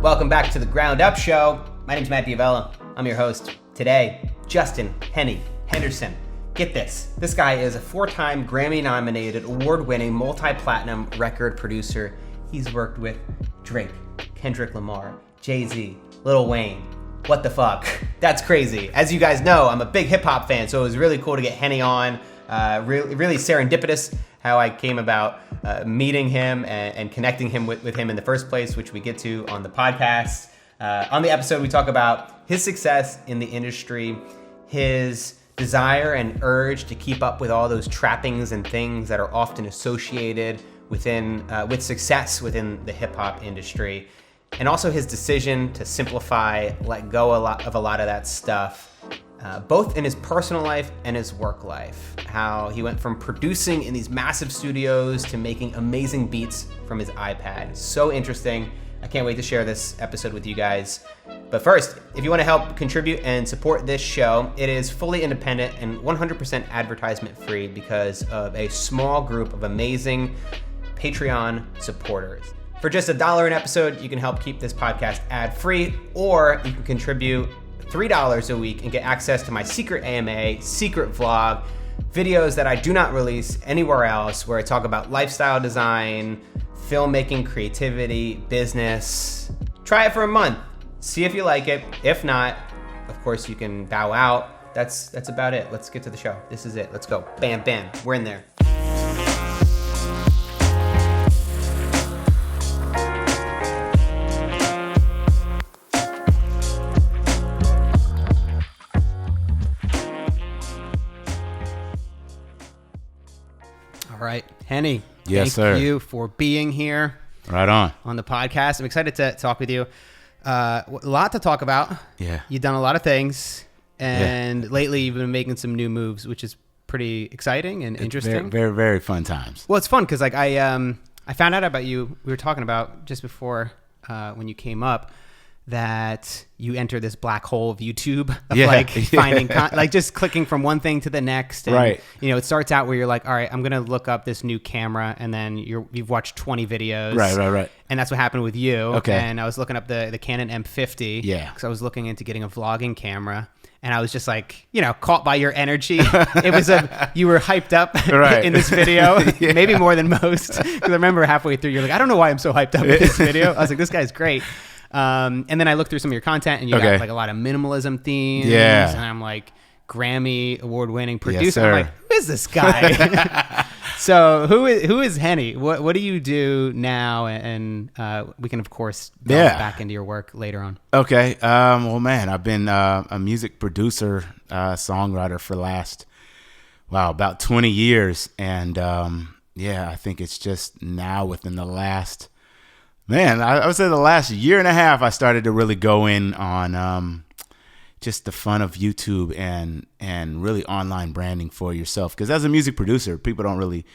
Welcome back to the Ground Up Show. My name's Matt Diavella. I'm your host. Today, Justin Henny Henderson. Get this. This guy is a 4-time Grammy-nominated, award-winning, multi-platinum record producer. He's worked with Drake, Kendrick Lamar, Z Lil Wayne. What the fuck? That's crazy. As you guys know, I'm a big hip-hop fan, so it was really cool to get Henny on. Really serendipitous how I came about meeting him and connecting him with him in the first place, which we get to on the podcast. On the episode, we talk about his success in the industry, his desire and urge to keep up with all those trappings and things that are often associated with success within the hip-hop industry, and also his decision to simplify, let go of a lot of that stuff, both in his personal life and his work life. How he went from producing in these massive studios to making amazing beats from his iPad. So interesting. I can't wait to share this episode with you guys. But first, if you want to help contribute and support this show, it is fully independent and 100% advertisement free because of a small group of amazing Patreon supporters. For just $1 an episode, you can help keep this podcast ad-free, or you can contribute $3 a week and get access to my secret AMA, secret vlog, videos that I do not release anywhere else, where I talk about lifestyle design, filmmaking, creativity, business. Try it for a month. See if you like it. If not, of course, you can bow out. That's about it. Let's get to the show. This is it. Let's go. Bam, bam. We're in there. All right, Henny. Yes, sir. Thank you for being here. Right on the podcast. I'm excited to talk with you. A lot to talk about. Yeah. You've done a lot of things, and lately you've been making some new moves, which is pretty exciting and interesting. Very, very, very fun times. Well, it's fun because like I found out about you. We were talking about just before when you came up that you enter this black hole of YouTube of finding like just clicking from one thing to the next. And, right. You know, it starts out where you're like, all right, I'm going to look up this new camera, and then you've watched 20 videos. Right. And that's what happened with you. Okay. And I was looking up the Canon M50. Yeah. Because I was looking into getting a vlogging camera. And I was just like, caught by your energy. It was you were hyped up in this video, maybe more than most. Because I remember halfway through, you're like, I don't know why I'm so hyped up with this video. I was like, this guy's great. And then I looked through some of your content, and you got like a lot of minimalism themes. Yeah. And I'm like, Grammy award-winning producer. Yes, sir. I'm like, who is this guy? So who is Henny? What do you do now? And we can, of course, go back into your work later on. Okay. Well, man, I've been a music producer, songwriter for the last, about 20 years. And I think it's just now within the last, I would say the last year and a half, I started to really go in on just the fun of YouTube and really online branding for yourself. Because as a music producer, people don't really,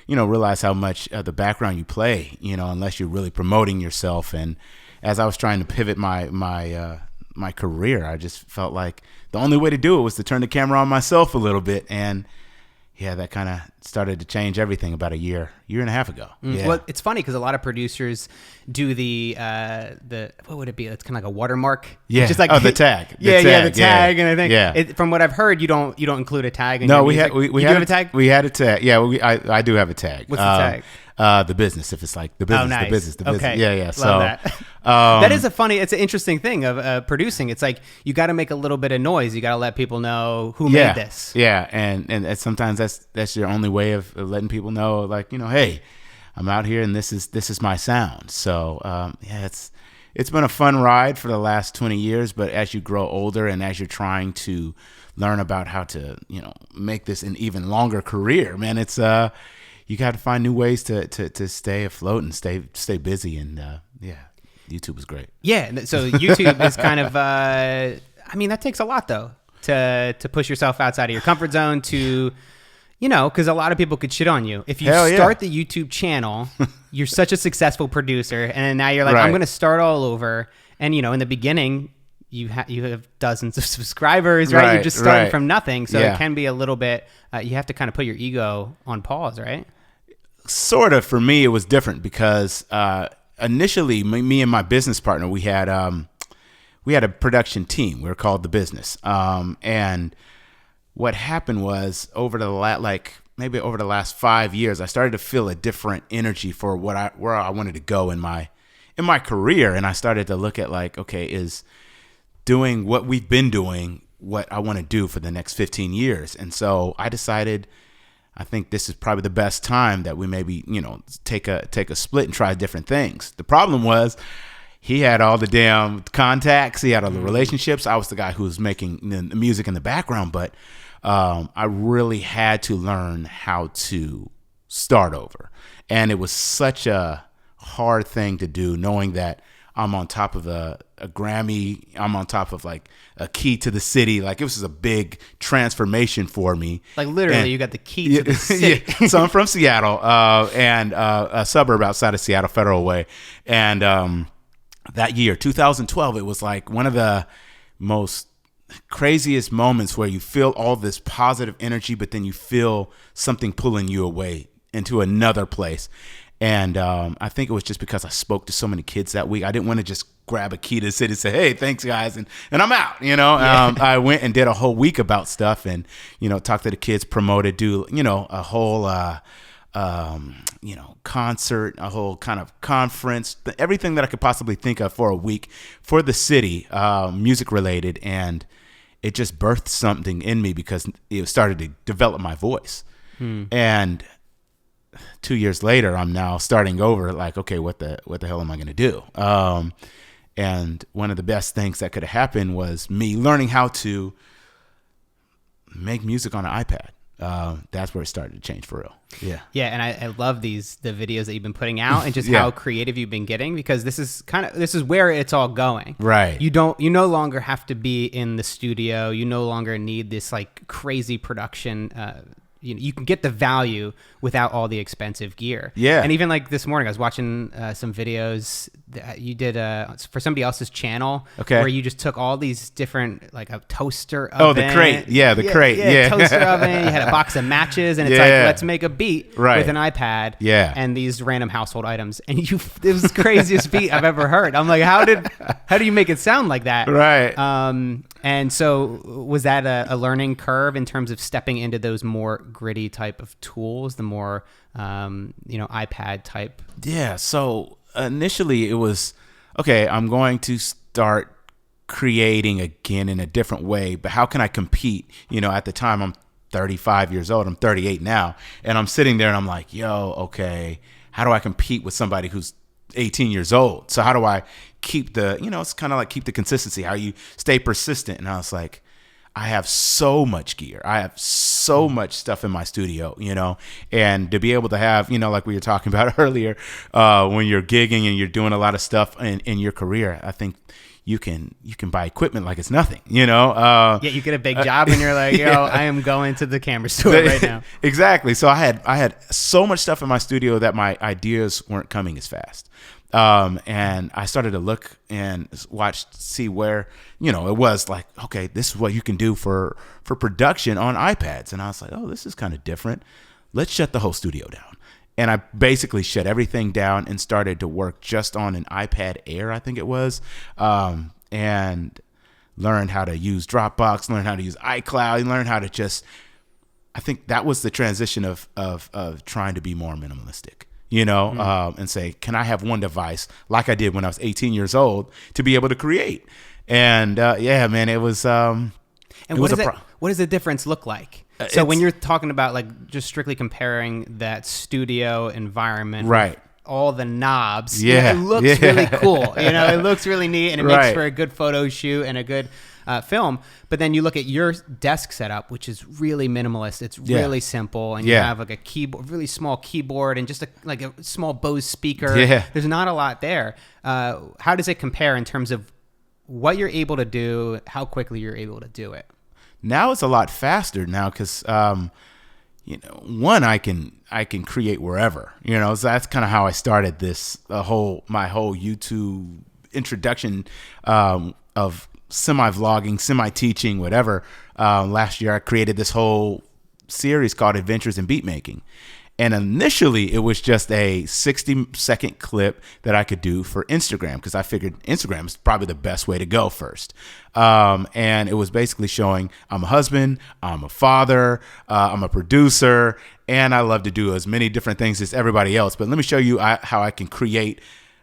realize how much the background you play, unless you're really promoting yourself. And as I was trying to pivot my career, I just felt like the only way to do it was to turn the camera on myself a little bit. And that kind of started to change everything about a year and a half ago. Yeah. Well, it's funny because a lot of producers do the what would it be? It's kind of like a watermark. Yeah. Just like the tag. The tag. And I think from what I've heard, you don't include a tag. In no, your we music. had have a tag. We had a tag. Yeah, I do have a tag. What's the tag? The business. If it's like the business, nice. the business. Okay. Yeah. Love So that. That is it's an interesting thing of producing. It's like you got to make a little bit of noise. You got to let people know who made this. Yeah, and sometimes that's your only way of letting people know, like, hey, I'm out here and this is my sound. So it's been a fun ride for the last 20 years. But as you grow older and as you're trying to learn about how to make this an even longer career, man, it's you got to find new ways to stay afloat and stay busy. And YouTube is great. Yeah. So YouTube is kind of, that takes a lot though, to push yourself outside of your comfort zone to, because a lot of people could shit on you. If you start the YouTube channel, you're such a successful producer. And now you're like, I'm going to start all over. And, in the beginning, you have dozens of subscribers, right? You're just starting from nothing. So it can be a little bit, you have to kind of put your ego on pause, right? Sort of. For me, it was different because initially, me and my business partner, we had a production team. We were called The Business. And what happened was over the last 5 years, I started to feel a different energy for where I wanted to go in my career. And I started to look at like, okay, is doing what we've been doing what I want to do for the next 15 years. And so I decided, I think this is probably the best time that we maybe, take a split and try different things. The problem was he had all the damn contacts. He had all the relationships. I was the guy who was making the music in the background, but I really had to learn how to start over. And it was such a hard thing to do, knowing that I'm on top of a Grammy. I'm on top of like a key to the city. Like it was a big transformation for me. Like literally, you got the key to the city. Yeah. So I'm from Seattle, and a suburb outside of Seattle, Federal Way. And that year, 2012, it was like one of the most craziest moments where you feel all this positive energy, but then you feel something pulling you away into another place. And I think it was just because I spoke to so many kids that week. I didn't want to just grab a key to the city and say, hey, thanks, guys, and I'm out, Yeah. I went and did a whole week about stuff and, talked to the kids, promoted, do, a whole, concert, a whole kind of conference, everything that I could possibly think of for a week for the city, music related. And it just birthed something in me because it started to develop my voice. And 2 years later, I'm now starting over like, okay, what the hell am I going to do? And one of the best things that could have happened was me learning how to make music on an iPad. That's where it started to change for real. Yeah. Yeah. And I love the videos that you've been putting out and just how creative you've been getting, because this is where it's all going. Right. You no longer have to be in the studio. You no longer need this like crazy production, you can get the value without all the expensive gear. Yeah. And even like this morning, I was watching some videos that you did for somebody else's channel. Okay. Where you just took all these different, like a toaster oven. Oh, the crate. Yeah, the crate. Yeah. Toaster oven. You had a box of matches, and it's like, let's make a beat with an iPad. Yeah. And these random household items. And it was the craziest beat I've ever heard. I'm like, how do you make it sound like that? Right. And so was that a learning curve in terms of stepping into those more gritty type of tools, the more, iPad type? Yeah. So initially it was, okay, I'm going to start creating again in a different way, but how can I compete? At the time I'm 35 years old, I'm 38 now. And I'm sitting there and I'm like, okay, how do I compete with somebody who's 18 years old? So how do I keep it's kind of like keep the consistency, how you stay persistent. And I was like, I have so much gear. I have so much stuff in my studio, and to be able to have, like we were talking about earlier, when you're gigging and you're doing a lot of stuff in your career, I think you can buy equipment like it's nothing, Yeah, you get a big job and you're like, I am going to the camera store right now. Exactly. So I had so much stuff in my studio that my ideas weren't coming as fast. And I started to look and see where, it was like, okay, this is what you can do for production on iPads. And I was like, oh, this is kind of different. Let's shut the whole studio down. And I basically shut everything down and started to work just on an iPad Air, I think it was, and learned how to use Dropbox, learned how to use iCloud, and learned how to I think that was the transition of trying to be more minimalistic. And say, can I have one device like I did when I was 18 years old to be able to create? And man, it was. And what does the difference look like? So when you're talking about like just strictly comparing that studio environment, right? With all the knobs, it looks really cool. It looks really neat, and it makes for a good photo shoot and a good film. But then you look at your desk setup, which is really minimalist. It's really simple, and you have like a keyboard, really small keyboard, and just a small Bose speaker. Yeah. There's not a lot there. How does it compare in terms of what you're able to do, how quickly you're able to do it? Now it's a lot faster now because, one, I can create wherever, so that's kind of how I started my whole YouTube introduction of semi-vlogging, semi-teaching, whatever. Last year I created this whole series called Adventures in Beat Making. And initially, it was just a 60-second clip that I could do for Instagram because I figured Instagram is probably the best way to go first. And it was basically showing I'm a husband, I'm a father, I'm a producer, and I love to do as many different things as everybody else. But let me show you how I can create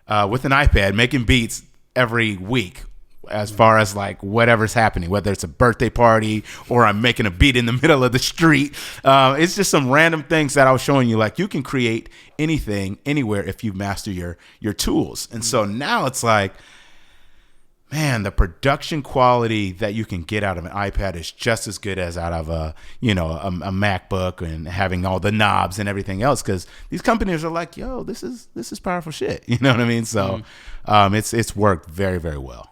with an iPad, making beats every week, as far as like whatever's happening, whether it's a birthday party or I'm making a beat in the middle of the street. It's just some random things that I was showing you. Like you can create anything, anywhere if you master your tools. And so now it's like, man, the production quality that you can get out of an iPad is just as good as out of a MacBook and having all the knobs and everything else. Because these companies are like, yo, this is powerful shit. You know what I mean? So it's worked very, very well.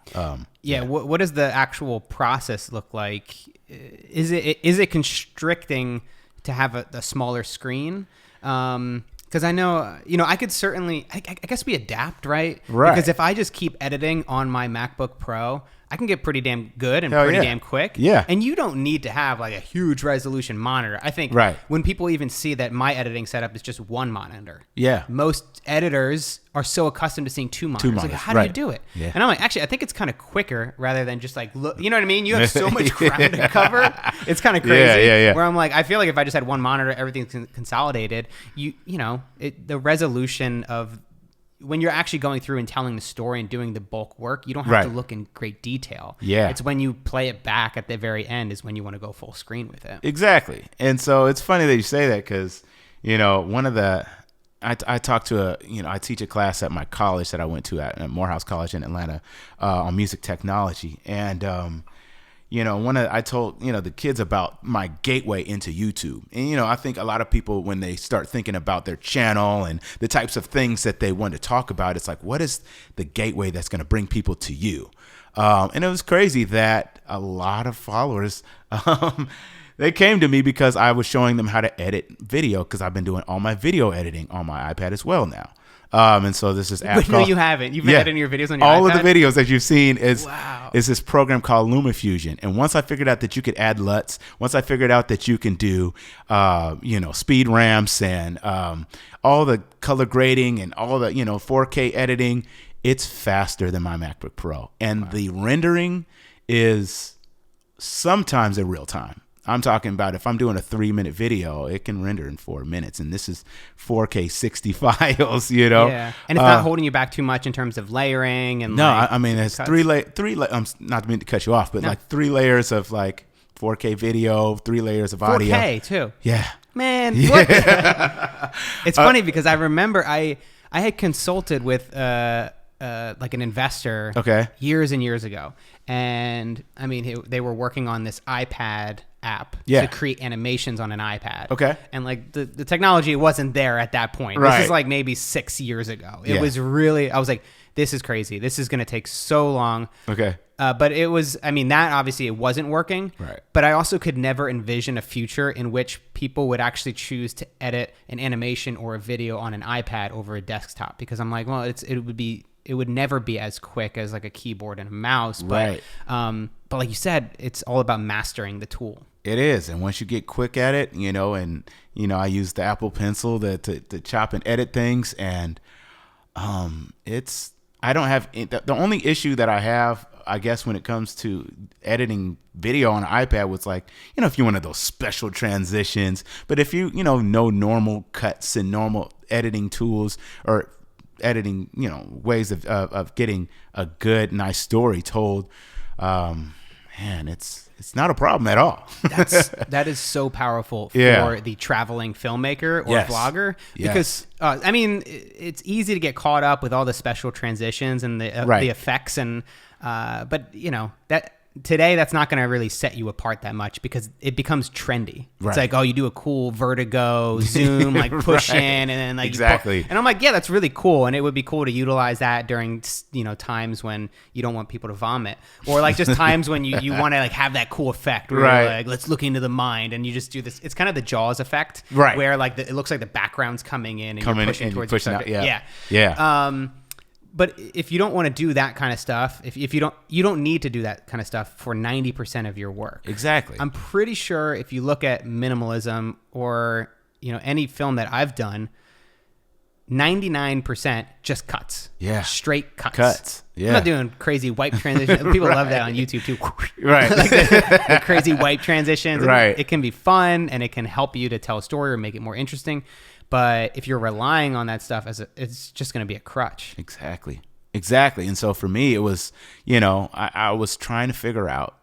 What does the actual process look like? Is it constricting to have a smaller screen? Because I know, I could certainly, I guess we adapt, right? Right. Because if I just keep editing on my MacBook Pro, I can get pretty damn good and Hell pretty yeah. damn quick. Yeah. And you don't need to have like a huge resolution monitor. I think Right. when people even see that my editing setup is just one monitor. Yeah. Most editors are so accustomed to seeing two monitors. Like, how do you right. do it? Yeah. And I'm like, actually, I think it's kind of quicker rather than just like, look, you know what I mean? You have so much ground to cover. It's kind of crazy. Yeah. Where I'm like, I feel like if I just had one monitor, everything's consolidated. The resolution of when you're actually going through and telling the story and doing the bulk work, you don't have Right. to look in great detail. Yeah. It's when you play it back at the very end is when you want to go full screen with it. Exactly. And so it's funny that you say that because, one of the, I talked to I teach a class at my college that I went to at Morehouse College in Atlanta on music technology. And, I told, the kids about my gateway into YouTube. And, I think a lot of people, when they start thinking about their channel and the types of things that they want to talk about, it's like, what is the gateway that's going to bring people to you? And it was crazy that a lot of followers, they came to me because I was showing them how to edit video because I've been doing all my video editing on my iPad as well now. And so this is app No, you haven't. You've been editing your videos on your all iPad? of the videos that you've seen is Wow. this program called LumaFusion. And once I figured out that you could add LUTs, once I figured out that you can do, speed ramps and all the color grading and all the, 4K editing, it's faster than my MacBook Pro. And the rendering is sometimes in real time. I'm talking about if I'm doing a 3-minute video, it can render in 4 minutes. And this is 4K 60 files, Yeah. And it's not holding you back too much in terms of layering and no, like, I mean, it's cuts. three not to mean to cut you off, but like 3 layers of like 4K video, 3 layers of audio. 4K too. Yeah. Man, what? It's funny because I remember I had consulted with like an investor years and years ago. And I mean, they were working on this iPad app to create animations on an iPad. Okay. And like the technology wasn't there at that point. Right. This is like maybe 6 years ago. It was really, I was like, this is crazy. This is going to take so long. Okay. But it was, I mean, that obviously it wasn't working. Right. But I also could never envision a future in which people would actually choose to edit an animation or a video on an iPad over a desktop because I'm like, well, it would never be as quick as like a keyboard and a mouse. But, but like you said, it's all about mastering the tool. It is. And once you get quick at it, I use the Apple Pencil to chop and edit things. And I don't have, the only issue that I have, I guess, when it comes to editing video on an iPad was like, if you wanted those special transitions, but if you, know normal cuts and normal editing tools or editing, ways of getting a good, nice story told, man, it's not a problem at all. That is so powerful for the traveling filmmaker or vlogger because I mean, it's easy to get caught up with all the special transitions and the effects and but that today that's not going to really set you apart that much because it becomes trendy. It's like, oh, you do a cool vertigo zoom, like push in and then like exactly. And I'm like, yeah, that's really cool. And it would be cool to utilize that during, times when you don't want people to vomit or like just times when you want to like have that cool effect where you're like, let's look into the mind. And you just do this. It's kind of the Jaws effect where like it looks like the background's coming in and you're pushing towards the subject. Yeah. But if you don't want to do that kind of stuff, if you don't need to do that kind of stuff for 90% of your work. Exactly. I'm pretty sure if you look at minimalism or, any film that I've done, 99% just cuts. Yeah. Straight cuts. Cuts. Yeah. I'm not doing crazy wipe transitions. People love that on YouTube too. Right. Like the crazy wipe transitions. Right. It can be fun and it can help you to tell a story or make it more interesting. But if you're relying on that stuff it's just going to be a crutch. Exactly. And so for me, it was, I was trying to figure out,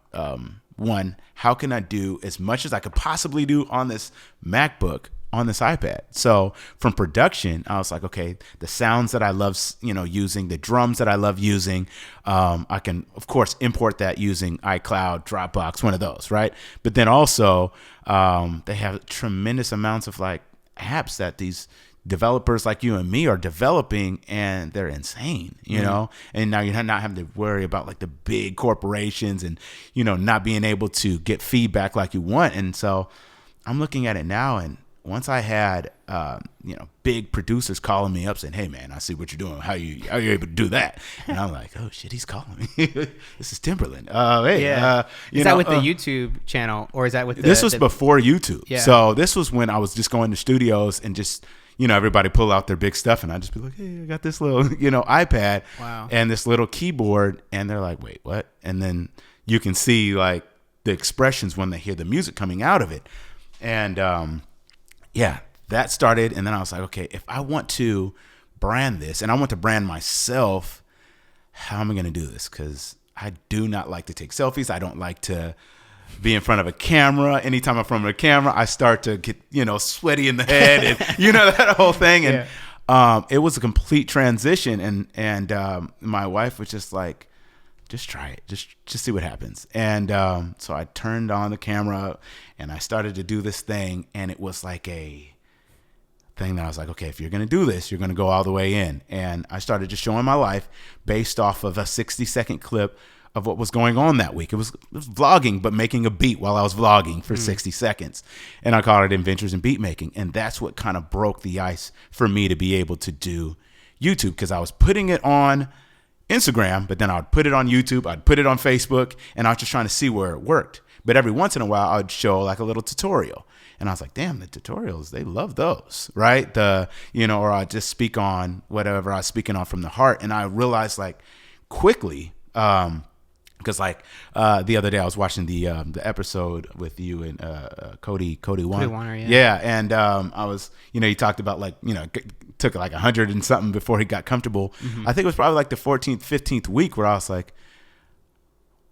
one, how can I do as much as I could possibly do on this MacBook, on this iPad? So from production, I was like, okay, the sounds that I love, using, the drums that I love using, I can, of course, import that using iCloud, Dropbox, one of those, right? But then also, they have tremendous amounts of like apps that these developers like you and me are developing, and they're insane, and now you're not having to worry about like the big corporations and, not being able to get feedback like you want. And so I'm looking at it now, and once I had, big producers calling me up saying, hey man, I see what you're doing. How are you able to do that? And I'm like, oh shit, he's calling me. This is Timberland. Hey, yeah. Is that with the YouTube channel, or is that with this was before YouTube. Yeah. So this was when I was just going to studios and just, everybody pull out their big stuff, and I just be like, hey, I got this little, iPad and this little keyboard. And they're like, wait, what? And then you can see like the expressions when they hear the music coming out of it. And, that started. And then I was like, okay, if I want to brand this and I want to brand myself, how am I going to do this? Because I do not like to take selfies. I don't like to be in front of a camera. Anytime I'm in front of a camera, I start to get, sweaty in the head and, that whole thing. And it was a complete transition. And my wife was just like, just try it. Just see what happens. And so I turned on the camera and I started to do this thing. And it was like a thing that I was like, okay, if you're going to do this, you're going to go all the way in. And I started just showing my life based off of a 60-second clip of what was going on that week. It was vlogging, but making a beat while I was vlogging for 60 seconds. And I called it Adventures in Beat Making. And that's what kind of broke the ice for me to be able to do YouTube, because I was putting it on Instagram, but then I would put it on YouTube, I'd put it on Facebook, and I was just trying to see where it worked. But every once in a while, I would show like a little tutorial. And I was like, damn, the tutorials, they love those, right? Or I'd just speak on whatever I was speaking on from the heart. And I realized like quickly, because like the other day I was watching the episode with you and Cody Warner, yeah. And I was, you talked about like, took like 100 and something before he got comfortable. Mm-hmm. I think it was probably like the 14th, 15th week where I was like,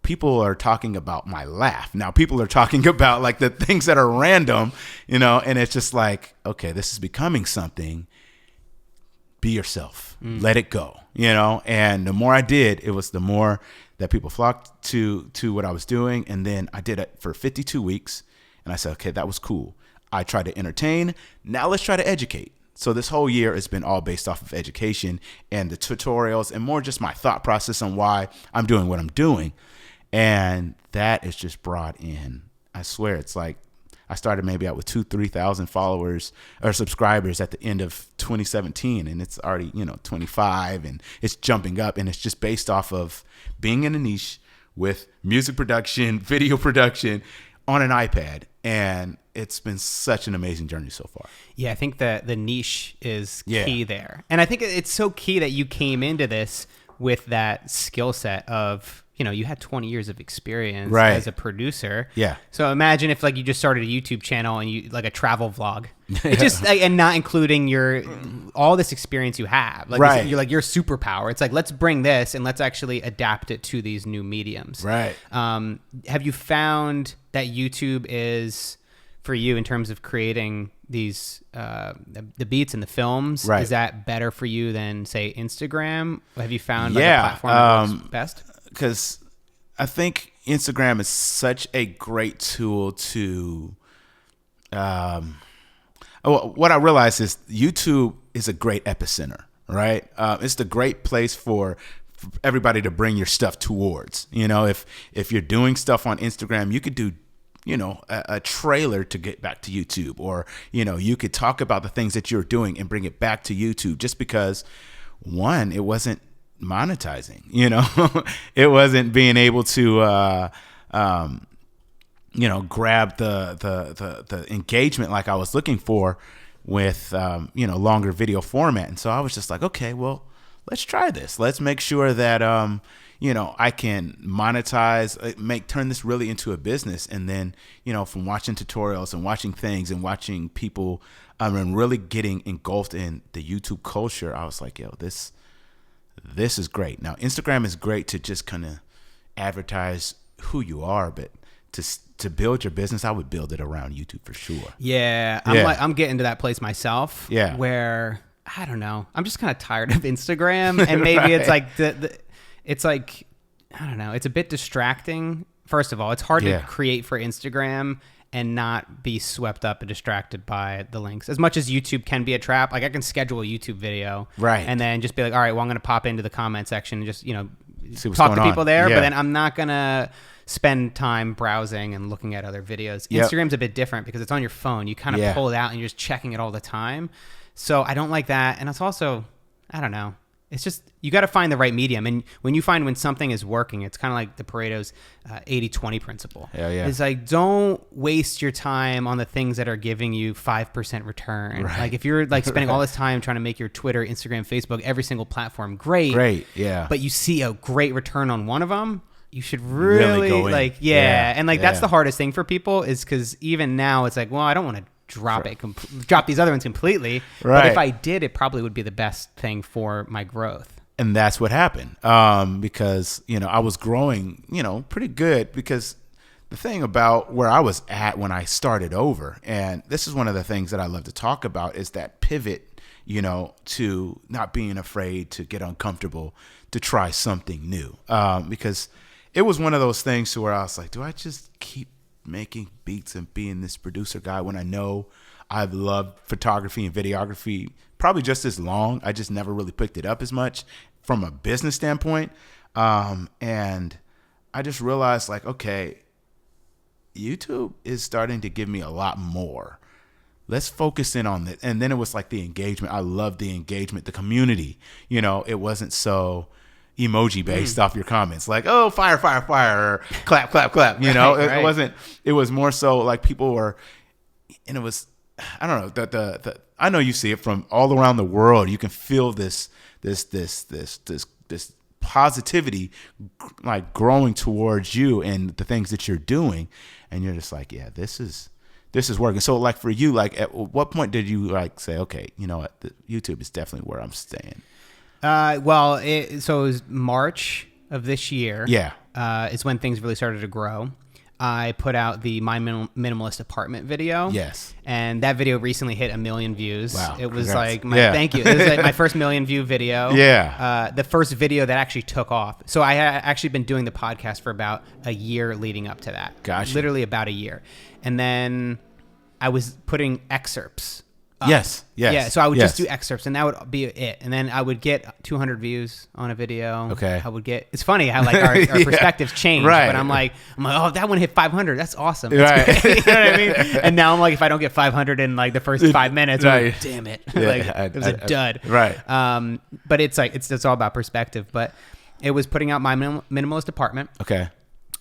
people are talking about my laugh. Now people are talking about like the things that are random, and it's just like, okay, this is becoming something. Be yourself, let it go, and the more I did, it was the more that people flocked to what I was doing. And then I did it for 52 weeks and I said, okay, that was cool. I tried to entertain. Now let's try to educate. So this whole year has been all based off of education and the tutorials and more just my thought process on why I'm doing what I'm doing. And that is just brought in, I swear, it's like I started maybe out with 2,000-3,000 followers or subscribers at the end of 2017. And it's already, 25 and it's jumping up, and it's just based off of being in a niche with music production, video production on an iPad. And it's been such an amazing journey so far. Yeah, I think that the niche is key there. And I think it's so key that you came into this with that skill set of, you had 20 years of experience as a producer. Yeah. So imagine if like you just started a YouTube channel and you like a travel vlog. It just and not including all this experience you have. Like you're like your superpower. It's like, let's bring this and let's actually adapt it to these new mediums. Right. Have you found that YouTube is for you in terms of creating these the beats and the films? Right. Is that better for you than say Instagram? Have you found like a platform that works best? Because I think Instagram is such a great tool to what I realized is YouTube is a great epicenter, right? It's the great place for everybody to bring your stuff towards. If you're doing stuff on Instagram, you could do a trailer to get back to YouTube, or you could talk about the things that you're doing and bring it back to YouTube, just because one, it wasn't monetizing, it wasn't being able to grab the engagement like I was looking for with, longer video format. And so I was just like, okay, well, let's try this. Let's make sure that, I can monetize, turn this really into a business. And then, from watching tutorials and watching things and watching people, and really getting engulfed in the YouTube culture, I was like, yo, this is great. Now, Instagram is great to just kind of advertise who you are, but to build your business, I would build it around YouTube for sure. Yeah, I'm getting to that place myself. Yeah, where I don't know, I'm just kind of tired of Instagram, and maybe it's like it's like, I don't know, it's a bit distracting. First of all, it's hard to create for Instagram and not be swept up and distracted by the links. As much as YouTube can be a trap, like I can schedule a YouTube video, right, and then just be like, all right, well, I'm going to pop into the comment section and just talk to people there, but then I'm not going to spend time browsing and looking at other videos. Instagram's a bit different because it's on your phone. You kind of pull it out and you're just checking it all the time. So I don't like that. And it's also, I don't know. It's just, you got to find the right medium. And when something is working, it's kind of like the Pareto's 80-20 principle. Yeah. It's like, don't waste your time on the things that are giving you 5% return. Right. Like if you're like spending all this time trying to make your Twitter, Instagram, Facebook, every single platform great. Yeah. But you see a great return on one of them, you should really go in. And that's the hardest thing for people, is because even now it's like, well, I don't want to drop these other ones completely. Right. But if I did, it probably would be the best thing for my growth. And that's what happened. Because, I was growing, pretty good, because the thing about where I was at when I started over, and this is one of the things that I love to talk about, is that pivot, to not being afraid to get uncomfortable, to try something new. Because it was one of those things to where I was like, do I just keep making beats and being this producer guy when I know I've loved photography and videography probably just as long? I just never really picked it up as much from a business standpoint. And I just realized, like, okay, YouTube is starting to give me a lot more. Let's focus in on it. And then it was like the engagement. I loved the engagement, the community. It wasn't so emoji based off your comments, like, oh, fire, or clap. It wasn't. It was more so like people were, and it was, I don't know, the I know you see it from all around the world. You can feel this positivity like growing towards you and the things that you're doing, and you're just like, yeah, this is working. So like for you, like at what point did you like say, okay, you know what, YouTube is definitely where I'm staying? It was March of this year. Yeah. Is when things really started to grow. I put out the My Minimalist Apartment video. Yes. And that video recently hit 1 million views. Wow. It was Congrats. like, thank you. It was like my first 1 million view video. Yeah. The first video that actually took off. So I had actually been doing the podcast for about a year leading up to that. Gotcha. Literally about a year. And then I was putting excerpts. Yes. Yeah, so I would just do excerpts, and that would be it. And then I would get 200 views on a video. Okay. I would get. It's funny how like our perspectives change. Right. But I'm like, oh, that one hit 500. That's awesome. Right. You know what I mean? And now I'm like, if I don't get 500 in like the first 5 minutes, I'm like, damn it, it was a dud. Right. But it's like it's all about perspective. But it was putting out My Minimalist Apartment. Okay.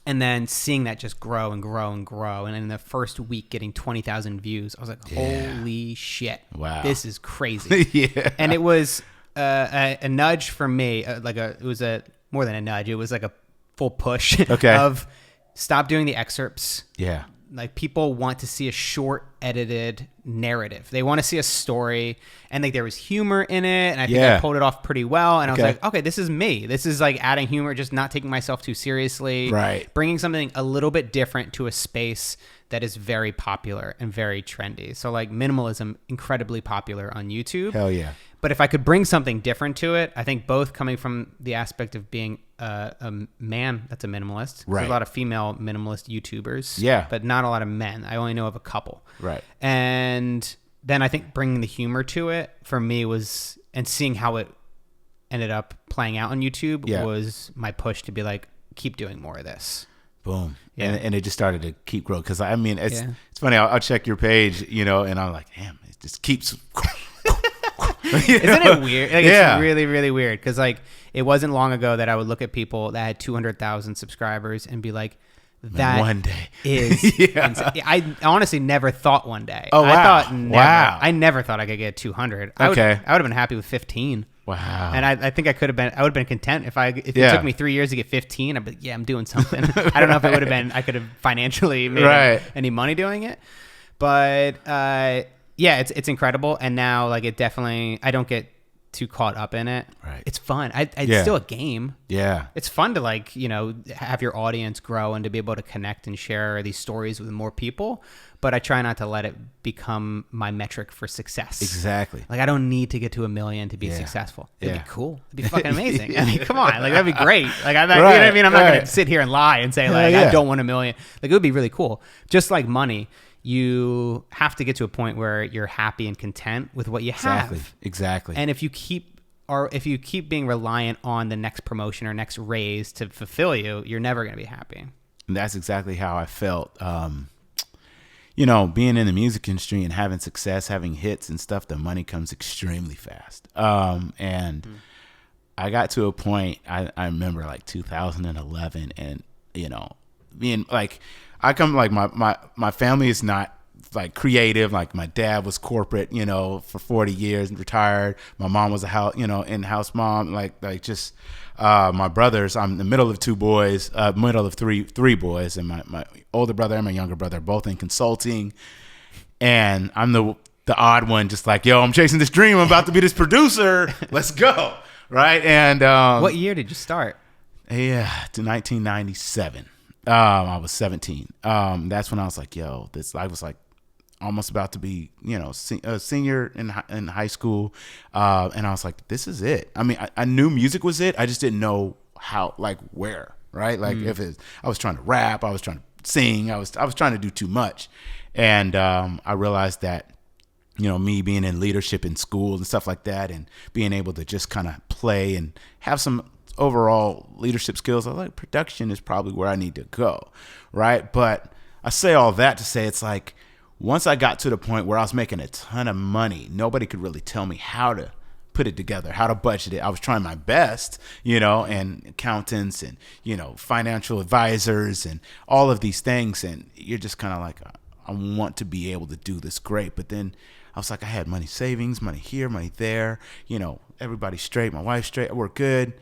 And then seeing that just grow and grow and grow. And in the first week getting 20,000 views, I was like, holy shit. Wow. This is crazy. Yeah. And it was a nudge for me. It was more than a nudge. It was like a full push of stop doing the excerpts. Yeah. Like people want to see a short edited narrative. They want to see a story, and like there was humor in it, and I think I pulled it off pretty well. And I was like, okay, this is me. This is like adding humor, just not taking myself too seriously. Right. Bringing something a little bit different to a space that is very popular and very trendy. So like minimalism, incredibly popular on YouTube. Hell yeah. But if I could bring something different to it, I think both coming from the aspect of being a man that's a minimalist. Right. There's a lot of female minimalist YouTubers. Yeah. But not a lot of men. I only know of a couple. Right. And then I think bringing the humor to it for me was, and seeing how it ended up playing out on YouTube was my push to be like, keep doing more of this. Boom. Yeah. And it just started to keep growing. Because I mean, it's funny. I'll check your page, and I'm like, damn, it just keeps Isn't it weird? Like, it's really, really weird. Because like it wasn't long ago that I would look at people that had 200,000 subscribers and be like, That one day is insane. I honestly never thought one day. Oh, wow. I thought never. Wow. I never thought I could get 200. Okay. I would have been happy with 15. Wow. And I think I would have been content if it took me 3 years to get 15. I'd be like, yeah, I'm doing something. I don't know if it would have been, I could have financially made any money doing it. But yeah, it's incredible. And now like it definitely, I don't get too caught up in it. Right. It's fun. It's still a game. Yeah. It's fun to like, have your audience grow and to be able to connect and share these stories with more people. But I try not to let it become my metric for success. Exactly. Like I don't need to get to 1 million to be successful. It'd be cool. It'd be fucking amazing. I mean, come on. Like that'd be great. Like you know what I mean? I'm not going to sit here and lie and say like, I don't want 1 million. Like it would be really cool. Just like money. You have to get to a point where you're happy and content with what you have. Exactly. And if you keep being reliant on the next promotion or next raise to fulfill you, you're never going to be happy. And that's exactly how I felt. Being in the music industry and having success, having hits and stuff, the money comes extremely fast. And I got to a point, I remember like 2011 and, being like, I come like my family is not like creative. Like my dad was corporate, for 40 years and retired. My mom was a in-house mom. Like just my brothers. I'm the middle of two boys, middle of three boys, and my older brother and my younger brother both in consulting. And I'm the odd one, just like, yo, I'm chasing this dream. I'm about to be this producer. Let's go, right? And what year did you start? Yeah, to 1997. I was 17. That's when I was like, yo, I was like almost about to be, a senior in high school. And I was like, this is it. I mean, I knew music was it. I just didn't know how, like where, right? Like I was trying to rap, I was trying to sing, I was trying to do too much. And I realized that, me being in leadership in school and stuff like that and being able to just kind of play and have some overall leadership skills, I was like, production is probably where I need to go, right? But I say all that to say it's like once I got to the point where I was making a ton of money, nobody could really tell me how to put it together, how to budget it. I was trying my best, and accountants and, financial advisors and all of these things. And you're just kind of like, I want to be able to do this great. But then I was like, I had money savings, money here, money there, everybody's straight, my wife's straight, we're good.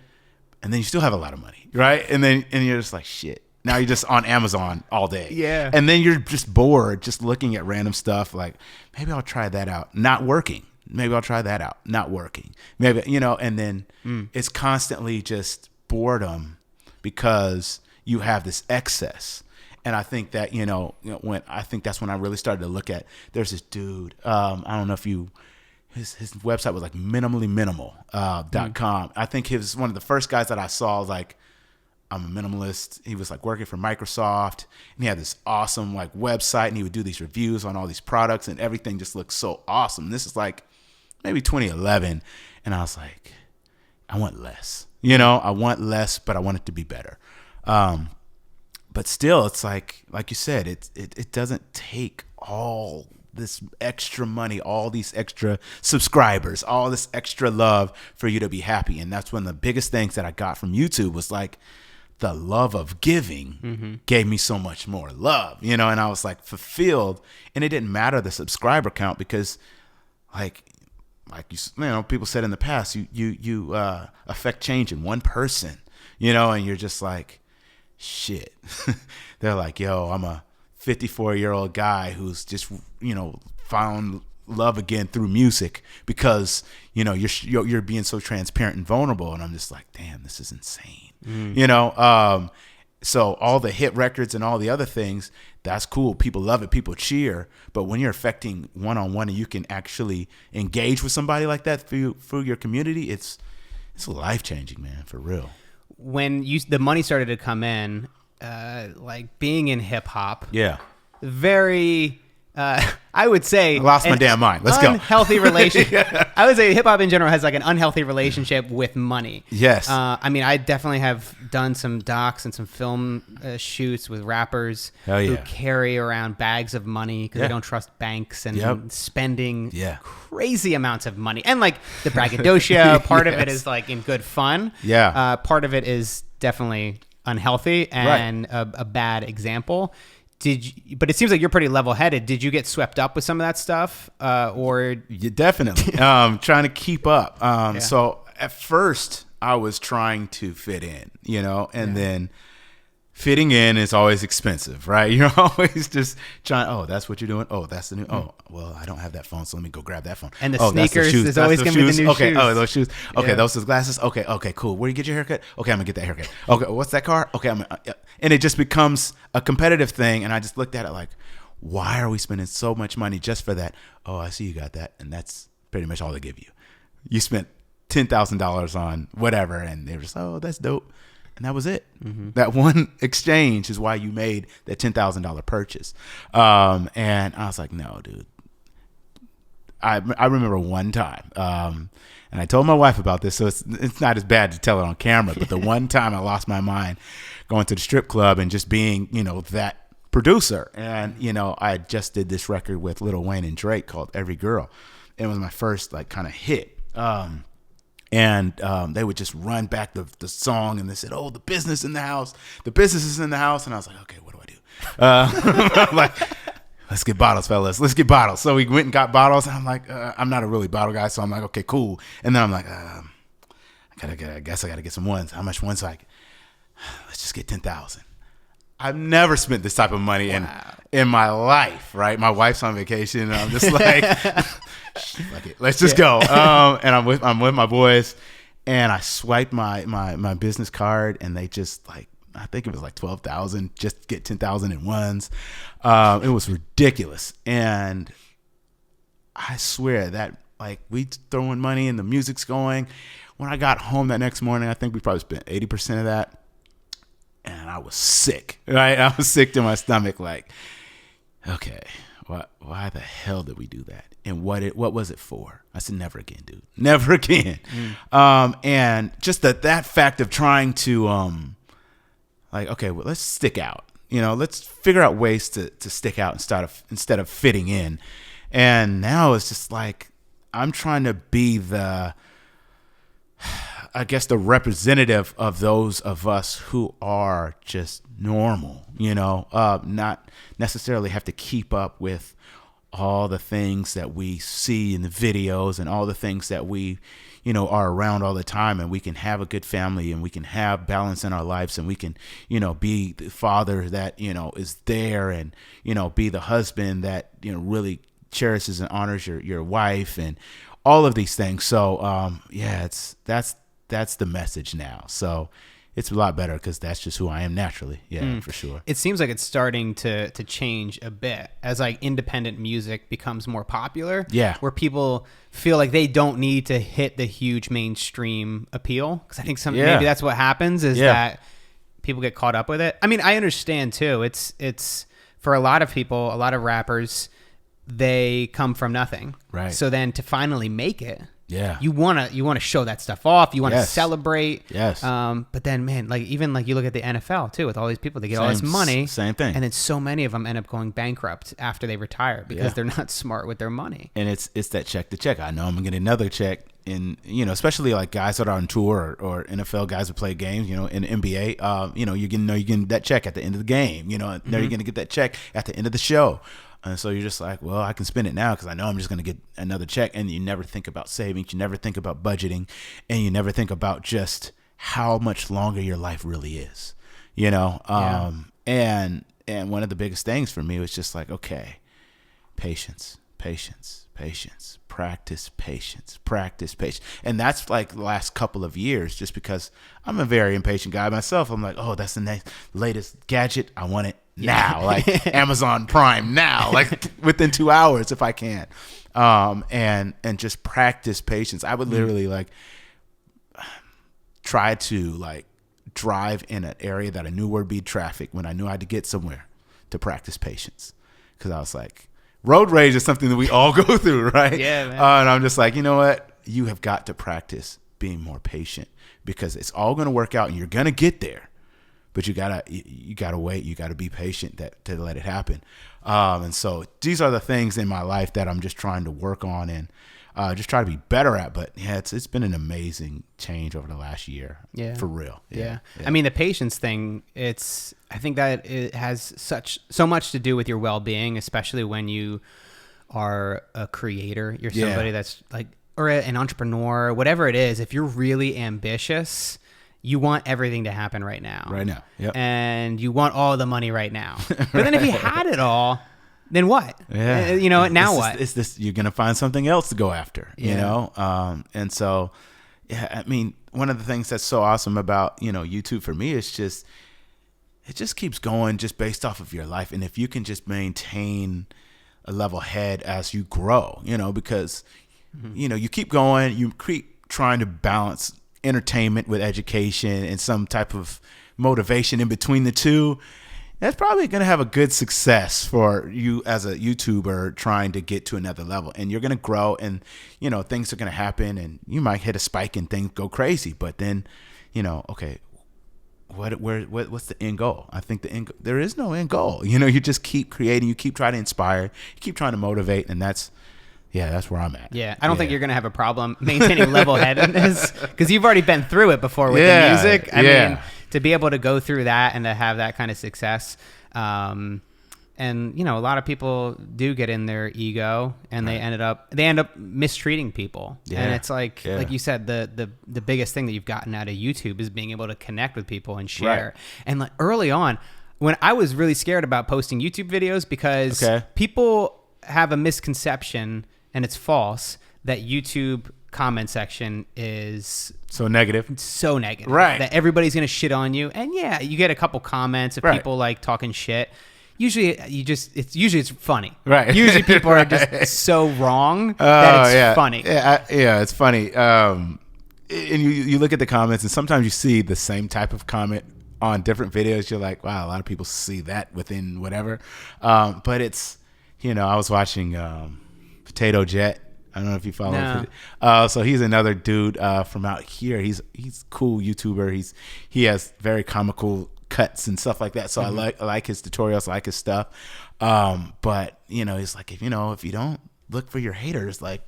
And then you still have a lot of money, right? And you're just like, shit. Now you're just on Amazon all day. Yeah. And then you're just bored, just looking at random stuff like, maybe I'll try that out. Not working. Maybe I'll try that out. Not working. Maybe, and then it's constantly just boredom because you have this excess. And I think that, I think that's when I really started to look at, there's this dude, I don't know if his website was like minimally.com. I think he was one of the first guys that I saw, like, I'm a minimalist. He was like working for Microsoft and he had this awesome like website and he would do these reviews on all these products and everything just looked so awesome. This is like maybe 2011. And I was like, I want less, I want less, but I want it to be better. But still it's like you said, it doesn't take all this extra money, all these extra subscribers, all this extra love for you to be happy. And that's one of the biggest things that I got from YouTube was like the love of giving gave me so much more love, and I was like fulfilled. And it didn't matter the subscriber count because like people said in the past, you affect change in one person, and you're just like, shit. They're like, yo, I'm a 54-year-old guy who's just, found love again through music because, you're being so transparent and vulnerable. And I'm just like, damn, this is insane. So all the hit records and all the other things, that's cool. People love it. People cheer. But when you're affecting one-on-one and you can actually engage with somebody like that through your community, it's life-changing, man, for real. When the money started to come in, like being in hip hop, very, I would say, I lost my damn mind. Let's go. Unhealthy relationship. I would say hip hop in general has like an unhealthy relationship with money. Yes. I mean, I definitely have done some docs and some film shoots with rappers who carry around bags of money because they don't trust banks and spending crazy amounts of money. And like the braggadocio, part of it is like in good fun. Yeah. Part of it is definitely unhealthy and a bad example. But it seems like you're pretty level-headed. Did you get swept up with some of that stuff, or? Yeah, definitely. Trying to keep up. So at first I was trying to fit in, and then fitting in is always expensive, right? You're always just trying, oh, that's what you're doing. Oh, that's the new, oh, well, I don't have that phone, so let me go grab that phone. And the sneakers is always going to be the new okay, shoes. Oh, those shoes. Okay, those are glasses. Okay, cool. Where do you get your haircut? Okay, I'm going to get that haircut. Okay, what's that car? Okay, and it just becomes a competitive thing, and I just looked at it like, why are we spending so much money just for that? Oh, I see you got that, and that's pretty much all they give you. You spent $10,000 on whatever, and they were just, oh, that's dope. And that was it. Mm-hmm. That one exchange is why you made that $10,000 purchase. And I was like, no, dude. I remember one time, and I told my wife about this, so it's not as bad to tell it on camera, but the one time I lost my mind going to the strip club and just being, that producer. And, I just did this record with Lil Wayne and Drake called Every Girl. It was my first kind of hit. And they would just run back the song, and they said, oh, the business in the house. The business is in the house. And I was like, okay, what do I do? I'm like, let's get bottles, fellas. Let's get bottles. So we went and got bottles. And I'm like, I'm not a really bottle guy. So I'm like, okay, cool. And then I'm like, I guess I got to get some ones. How much ones? Like, let's just get 10,000. I've never spent this type of money in my life, right? My wife's on vacation, and I'm just like, fuck it, let's just go. And I'm with my boys, and I swiped my business card, and they just I think it was 12,000, just to get 10,000 in ones. It was ridiculous, and I swear that we throwing money and the music's going. When I got home that next morning, I think we probably spent 80% of that. And I was sick, right? I was sick to my stomach. Okay, why the hell did we do that? And what was it for? I said, never again, dude. Never again. And just that fact of trying to, okay, well, let's stick out. Let's figure out ways to stick out instead of fitting in. And now it's just I'm trying to be the representative of those of us who are just normal, not necessarily have to keep up with all the things that we see in the videos and all the things that we, are around all the time. And we can have a good family, and we can have balance in our lives, and we can, be the father that, is there, and, be the husband that, really cherishes and honors your wife, and all of these things. So, that's the message now. So it's a lot better because that's just who I am naturally. Yeah, for sure. It seems like it's starting to change a bit as independent music becomes more popular. Yeah. Where people feel like they don't need to hit the huge mainstream appeal. Because I think maybe that's what happens is that people get caught up with it. I mean, I understand too. It's for a lot of people, a lot of rappers, they come from nothing. Right. So then to finally make it, yeah, you wanna show that stuff off. You want to celebrate. Yes. But then, man, even you look at the NFL too, with all these people, they get all this money. Same thing. And then so many of them end up going bankrupt after they retire because they're not smart with their money. And it's that check to check. I know I'm gonna get another check in, especially guys that are on tour or NFL guys who play games, in the NBA. You're getting that check at the end of the game. Now you're gonna get that check at the end of the show. And so you're just well, I can spend it now because I know I'm just going to get another check. And you never think about savings. You never think about budgeting. And you never think about just how much longer your life really is, And one of the biggest things for me was just okay, patience, practice patience. And that's the last couple of years, just because I'm a very impatient guy myself. I'm oh, that's the next latest gadget. I want it now, Amazon Prime now, within 2 hours if I can. And just practice patience. I would literally try to drive in an area that I knew would be traffic when I knew I had to get somewhere, to practice patience. Because I was road rage is something that we all go through, right? Yeah, man. And I'm just you know what? You have got to practice being more patient, because it's all going to work out and you're going to get there. But you gotta wait. You gotta be patient to let it happen. And so these are the things in my life that I'm just trying to work on. And just try to be better at. But yeah, it's been an amazing change over the last year. Yeah, for real. Yeah. I mean, the patience thing. I think that it has so much to do with your well-being, especially when you are a creator. You're somebody that's like, or an entrepreneur, whatever it is. If you're really ambitious, you want everything to happen right now. Right now. Yep. And you want all the money right now. But then if you had it all, then what? Yeah. Now what? It's this, you're going to find something else to go after, you know? And so, yeah, I mean, one of the things that's so awesome about, YouTube for me is it just keeps going just based off of your life. And if you can just maintain a level head as you grow, because, you keep going, you keep trying to balance entertainment with education and some type of motivation in between the two. That's probably going to have a good success for you as a YouTuber trying to get to another level. And you're going to grow and, things are going to happen and you might hit a spike and things go crazy. But then, okay, what's the end goal? I think there is no end goal. You just keep creating, you keep trying to inspire, you keep trying to motivate. And that's where I'm at. Yeah, I don't think you're going to have a problem maintaining level-headedness because you've already been through it before with the music. I mean, to be able to go through that and to have that kind of success. And, a lot of people do get in their ego and they end up mistreating people. Yeah. And it's like you said, the biggest thing that you've gotten out of YouTube is being able to connect with people and share. Right. And like early on, when I was really scared about posting YouTube videos because people have a misconception, and it's false, that YouTube comment section is so negative, right? That everybody's gonna shit on you, and you get a couple comments of people like talking shit. Usually, it's funny, right? Usually, people are just so wrong that it's funny. Yeah, it's funny. And you look at the comments, and sometimes you see the same type of comment on different videos. You're like, wow, a lot of people see that within whatever. But it's, I was watching Potato Jet. I don't know if you follow him. So he's another dude from out here. He's a cool YouTuber. He has very comical cuts and stuff like that. So I like his tutorials, I like his stuff. But he's like, if you don't look for your haters, like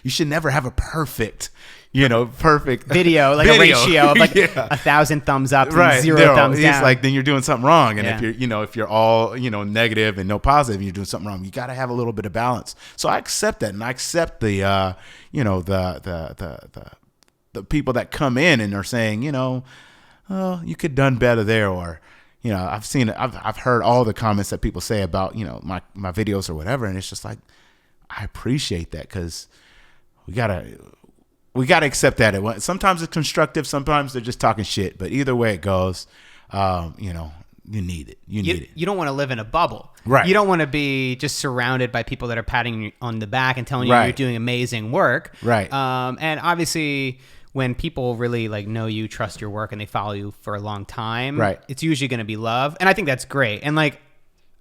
you should never have a perfect video, like a ratio of like 1,000 thumbs up and 0 thumbs down. It's like, then you're doing something wrong. And if you're all, negative and no positive, and you're doing something wrong, you got to have a little bit of balance. So I accept that. And I accept the people that come in and are saying, oh, you could done better there. Or, I've heard all the comments that people say about, my videos or whatever. And it's just like, I appreciate that because we gotta accept that. Sometimes it's constructive, sometimes they're just talking shit. But either way it goes, you need it. You need it. You don't want to live in a bubble, right? You don't want to be just surrounded by people that are patting you on the back and telling you you're doing amazing work, right? And obviously, when people really like know you, trust your work, and they follow you for a long time, right? It's usually going to be love, and I think that's great. And like,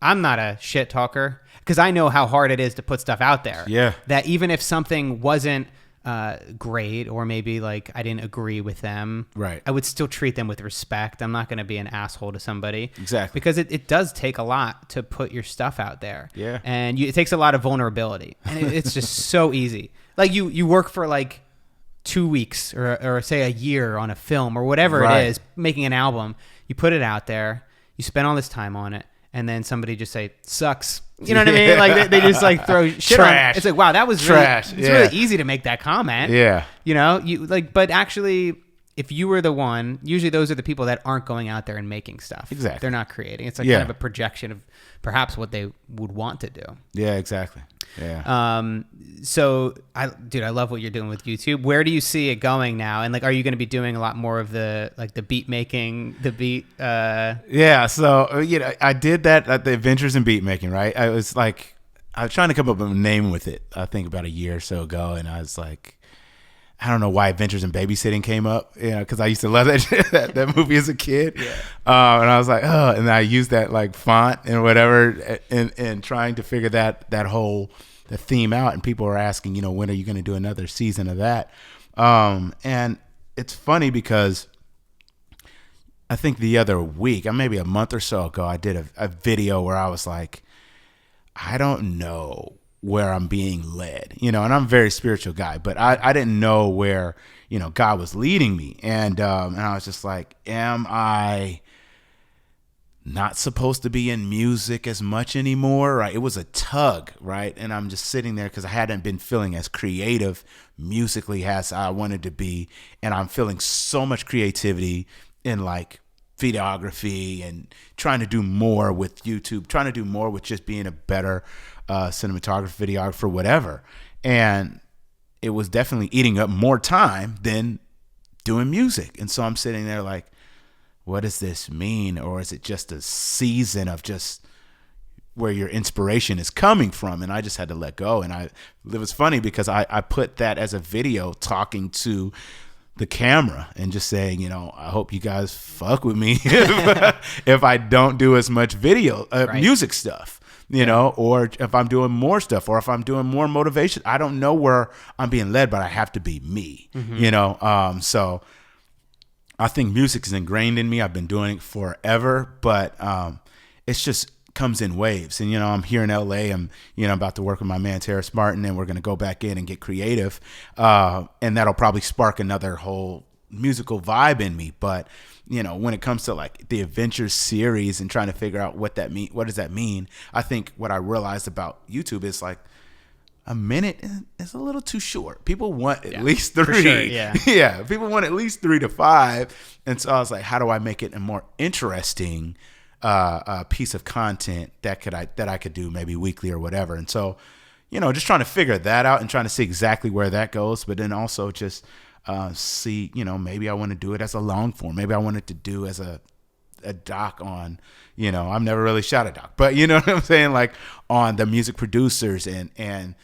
I'm not a shit talker because I know how hard it is to put stuff out there. Yeah. That even if something wasn't great, or maybe like I didn't agree with them, right, I would still treat them with respect. I'm not going to be an asshole to somebody. Exactly. Because it does take a lot to put your stuff out there. Yeah. And it takes a lot of vulnerability. And it's just so easy. Like you work for like 2 weeks or say a year on a film or whatever it is, making an album. You put it out there. You spend all this time on it. And then somebody just say, sucks. You know what I mean? Like they just like throw shit trash. on. It's like, wow, that was trash. It's really easy to make that comment. Yeah. But actually, if you were the one, usually those are the people that aren't going out there and making stuff. Exactly. They're not creating. It's like kind of a projection of perhaps what they would want to do. Yeah, exactly. Yeah. So I love what you're doing with YouTube. Where do you see it going now? And like, are you going to be doing a lot more of the beat making, Yeah. So, I did that at the Adventures in Beat Making, right? I was trying to come up with a name with it, I think about a year or so ago. And I was like, I don't know why Adventures in Babysitting came up, because I used to love that movie as a kid. Yeah. And I was like, oh, and I used that like font and whatever and trying to figure the theme out. And people were asking, when are you going to do another season of that? And it's funny because I think the other week, maybe a month or so ago, I did a video where I was like, I don't know where I'm being led, you know, and I'm a very spiritual guy, but I didn't know where, you know, God was leading me. And I was just like, am I not supposed to be in music as much anymore? Right. It was a tug. Right. And I'm just sitting there because I hadn't been feeling as creative musically as I wanted to be. And I'm feeling so much creativity in like videography and trying to do more with YouTube, trying to do more with just being a better cinematographer, videographer, whatever. And it was definitely eating up more time than doing music. And so I'm sitting there like, what does this mean? Or is it just a season of just where your inspiration is coming from? And I just had to let go. And it was funny because I put that as a video talking to the camera and just saying, you know, I hope you guys fuck with me if I don't do as much video, music stuff, you know, or if I'm doing more stuff or if I'm doing more motivation. I don't know where I'm being led, but I have to be me, you know? So I think music is ingrained in me. I've been doing it forever, but it's just comes in waves. And, you know, I'm here in LA. I'm, you know, about to work with my man, Terrace Martin, and we're going to go back in and get creative. And that'll probably spark another whole musical vibe in me. But, you know, when it comes to like the Adventures series and trying to figure out what does that mean? I think what I realized about YouTube is like a minute is a little too short. People want at least 3. For sure, yeah. People want at least 3 to 5. And so I was like, how do I make it a more interesting piece of content that I could do maybe weekly or whatever. And so, you know, just trying to figure that out and trying to see exactly where that goes, but then also just see, you know, maybe I want to do it as a long form. Maybe I wanted to do as a doc on, you know, I've never really shot a doc, but you know what I'm saying? Like on the music producers and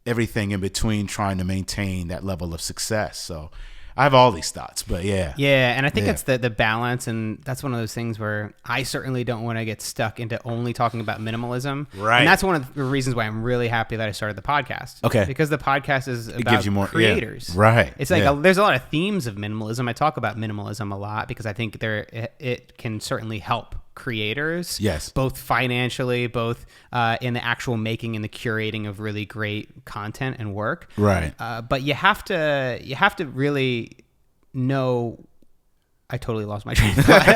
everything in between, trying to maintain that level of success. So I have all these thoughts, but yeah. Yeah, and I think it's the balance, and that's one of those things where I certainly don't want to get stuck into only talking about minimalism. Right. And that's one of the reasons why I'm really happy that I started the podcast. Okay. Because the podcast is about gives you more creators. Yeah. Right. It's like there's a lot of themes of minimalism. I talk about minimalism a lot because I think it can certainly help creators, yes, both financially, both in the actual making and the curating of really great content and work, right? But you have to really know. I totally lost my train of thought.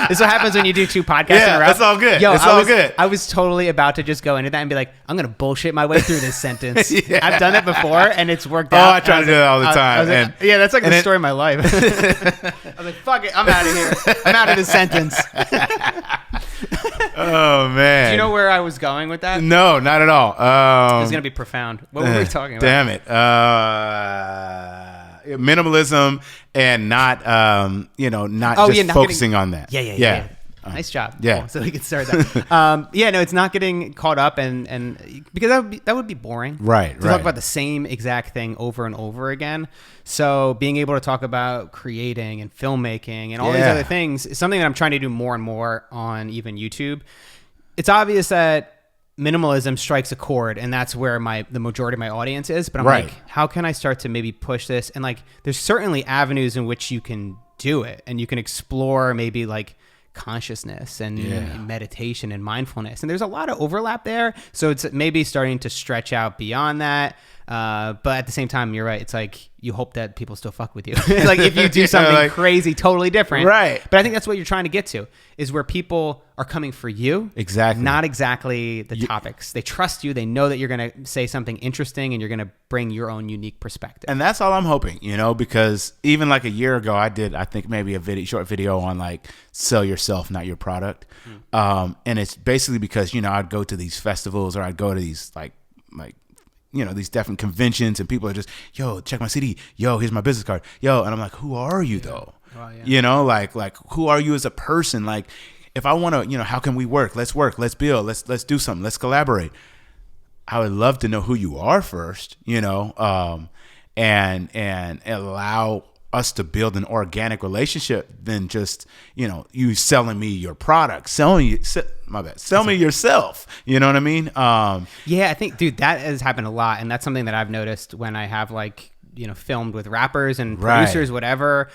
This is what happens when you do 2 podcasts in a row. That's all good. Yo, it's all good. I was totally about to just go into that and be like, I'm going to bullshit my way through this sentence. I've done it before and it's worked out. Oh, I try to do that all the time. That's like the story of my life. I was like, fuck it. I'm out of here. I'm out of this sentence. Oh, man. Do you know where I was going with that? No, not at all. It's going to be profound. What were we talking about? Damn it. Minimalism and not focusing on that. Yeah. Nice job. Yeah. Cool. So we can start that. It's not getting caught up and because that would be boring. Right. To talk about the same exact thing over and over again. So being able to talk about creating and filmmaking and all these other things is something that I'm trying to do more and more on even YouTube. It's obvious that minimalism strikes a chord, and that's where the majority of my audience is. But I'm like, how can I start to maybe push this? And like, there's certainly avenues in which you can do it, and you can explore maybe like consciousness and meditation and mindfulness. And there's a lot of overlap there. So it's maybe starting to stretch out beyond that. But at the same time, you're right. It's like you hope that people still fuck with you. Like if you do something crazy, totally different. Right. But I think that's what you're trying to get to, is where people are coming for you. Exactly. Not exactly the topics. They trust you. They know that you're going to say something interesting and you're going to bring your own unique perspective. And that's all I'm hoping, because even like a year ago, I did, I think maybe a short video on like sell yourself, not your product. And it's basically because, I'd go to these festivals or I'd go to these like these different conventions and people are just, yo, check my CD. Yo, here's my business card. Yo. And I'm like, who are you though? Well, like who are you as a person? Like if I want to, how can we work? Let's build, let's do something. Let's collaborate. I would love to know who you are first, and allow us to build an organic relationship than just, you selling me your product, sell me yourself. You know what I mean? I think, dude, that has happened a lot. And that's something that I've noticed when I have filmed with rappers and producers, whatever.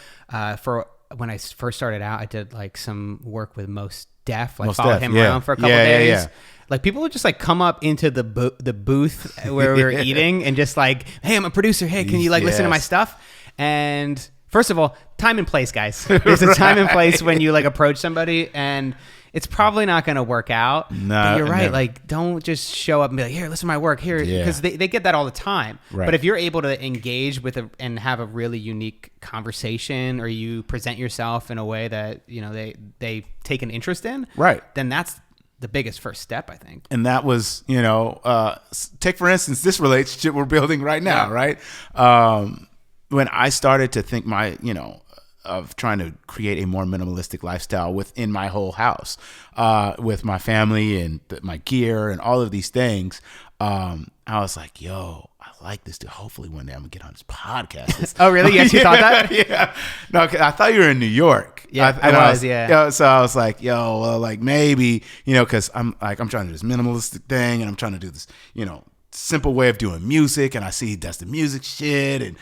For when I first started out, I did like some work with most Def, like Most followed Def, him yeah. around for a couple Yeah, days. yeah. Like people would just like come up into the booth where we were eating and just like, hey, I'm a producer. Hey, can you like listen to my stuff? And first of all, time and place, guys. There's a time and place when you like approach somebody, and it's probably not going to work out. No, but you're right. never. Like, don't just show up and be like, here, listen to my work here. Because they get that all the time. Right. But if you're able to engage with and have a really unique conversation, or you present yourself in a way that, you know, they take an interest in, right, then that's the biggest first step, I think. And that was, you know, take for instance this relationship we're building right now, right? When I started to think of trying to create a more minimalistic lifestyle within my whole house, with my family and my gear and all of these things, I was like, yo, I like this dude. Hopefully one day I'm gonna get on this podcast. Oh, really? You actually thought that? Yeah. No, 'cause I thought you were in New York. Yeah, I was. So I was like, yo, well, like maybe, you know, because I'm trying to do this minimalistic thing, and I'm trying to do this, you know, simple way of doing music, and I see he does the music shit, and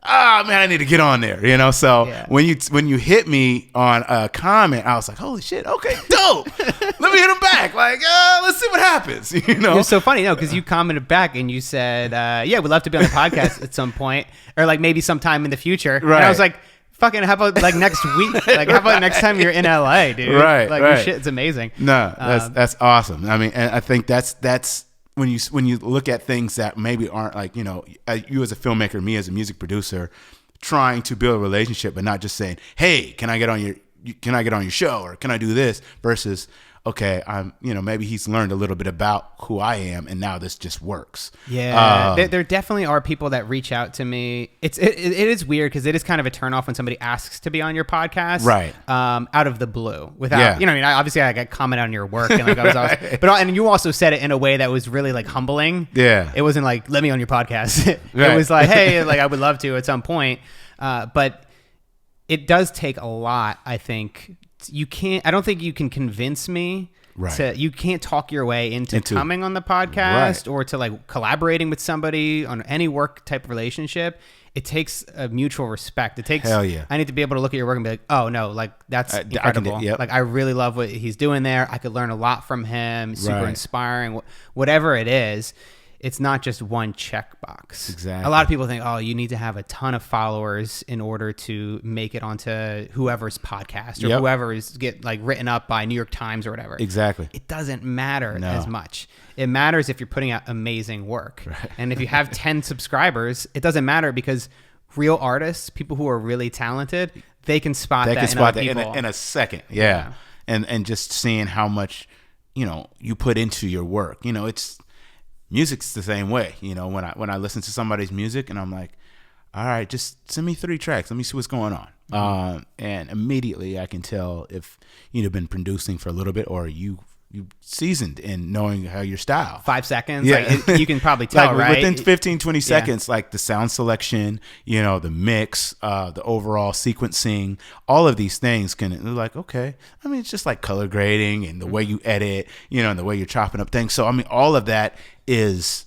man, I need to get on there, you know. So when you hit me on a comment, I was like, holy shit, okay, dope. Let me hit him back. Like, let's see what happens. You know, it's so funny, because you commented back and you said, yeah, we'd love to be on the podcast at some point, or like maybe sometime in the future. Right. And I was like, fucking, how about like next week? Like, how about next time you're in LA, dude? Right. Like, your shit's amazing. No, that's awesome. I mean, and I think that's when you look at things that maybe aren't like, you know, you as a filmmaker, me as a music producer, trying to build a relationship, but not just saying, hey, can I get on your show, or can I do this, versus, okay, I'm, you know, maybe he's learned a little bit about who I am, and now this just works. Yeah, there definitely are people that reach out to me. It is weird, because it is kind of a turnoff when somebody asks to be on your podcast, right? Out of the blue, without, you know, I mean, obviously I got comment on your work, and like I was always, but and you also said it in a way that was really like humbling. Yeah, it wasn't like, let me on your podcast. It was like, hey, like I would love to at some point, but it does take a lot, I think. I don't think you can convince me you can't talk your way into coming on the podcast, or to like collaborating with somebody on any work type of relationship. It takes a mutual respect. It takes, hell yeah. I need to be able to look at your work and be like, oh no, like that's incredible. Like I really love what he's doing there. I could learn a lot from him. Super inspiring, whatever it is. It's not just one checkbox. Exactly. A lot of people think, oh, you need to have a ton of followers in order to make it onto whoever's podcast, or whoever is get like written up by New York Times or whatever. Exactly. It doesn't matter as much. It matters if you're putting out amazing work. Right. And if you have 10 subscribers, it doesn't matter, because real artists, people who are really talented, they can spot that in a second. Yeah. And just seeing how much, you know, you put into your work. You know, music's the same way. You know, when I listen to somebody's music and I'm like, all right, just send me 3 tracks. Let me see what's going on. Mm-hmm. And immediately I can tell if you've been producing for a little bit, or you seasoned in knowing how your style. 5 seconds. Yeah. Like, you can probably tell, like, right? Within 15, 20 seconds, like the sound selection, you know, the mix, the overall sequencing, all of these things they're like, okay. I mean, it's just like color grading and the way you edit, you know, and the way you're chopping up things. So, I mean, all of that is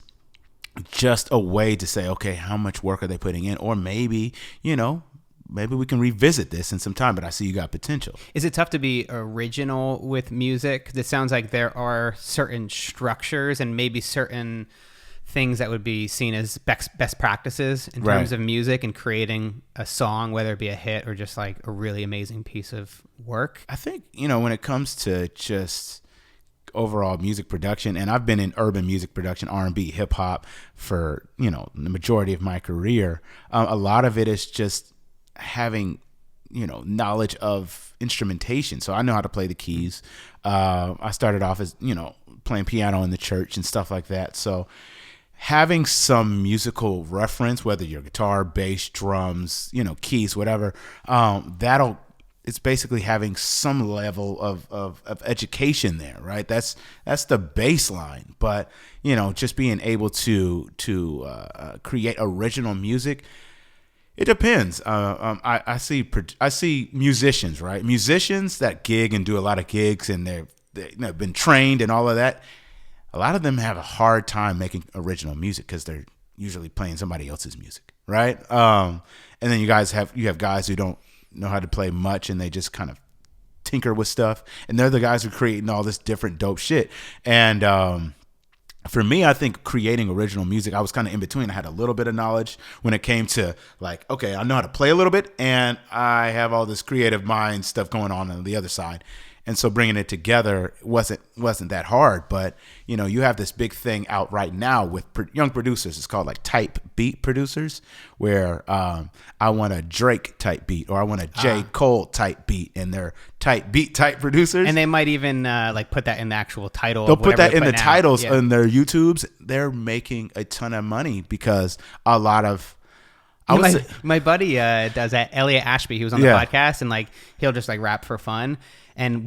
just a way to say, okay, how much work are they putting in? Or maybe, you know, maybe we can revisit this in some time, but I see you got potential. Is it tough to be original with music? 'Cause it sounds like there are certain structures and maybe certain things that would be seen as best practices in terms of music and creating a song, whether it be a hit or just like a really amazing piece of work. I think, you know, when it comes to just overall music production, and I've been in urban music production, R&B, hip hop for, you know, the majority of my career. A lot of it is just having, you know, knowledge of instrumentation. So I know how to play the keys. I started off as, you know, playing piano in the church and stuff like that. So having some musical reference, whether you're guitar, bass, drums, you know, keys, whatever, it's basically having some level of education there, right? That's the baseline. But, you know, just being able to create original music, it depends. I see musicians, right? Musicians that gig and do a lot of gigs, and they've been trained and all of that. A lot of them have a hard time making original music because they're usually playing somebody else's music, right? And then you have guys who don't know how to play much, and they just kind of tinker with stuff, and they're the guys who are creating all this different dope shit. And for me, I think creating original music, I was kind of in between. I had a little bit of knowledge when it came to like, okay, I know how to play a little bit, and I have all this creative mind stuff going on the other side. And so bringing it together wasn't that hard. But, you know, you have this big thing out right now with young producers. It's called like type beat producers, where I want a Drake type beat, or I want a J. Cole type beat, and they're type beat type producers. And they might even like put that in the actual title. They'll put that in the titles on their YouTubes. They're making a ton of money because a lot of my buddy does that. Elliot Ashby, he was on the podcast, and like he'll just like rap for fun. And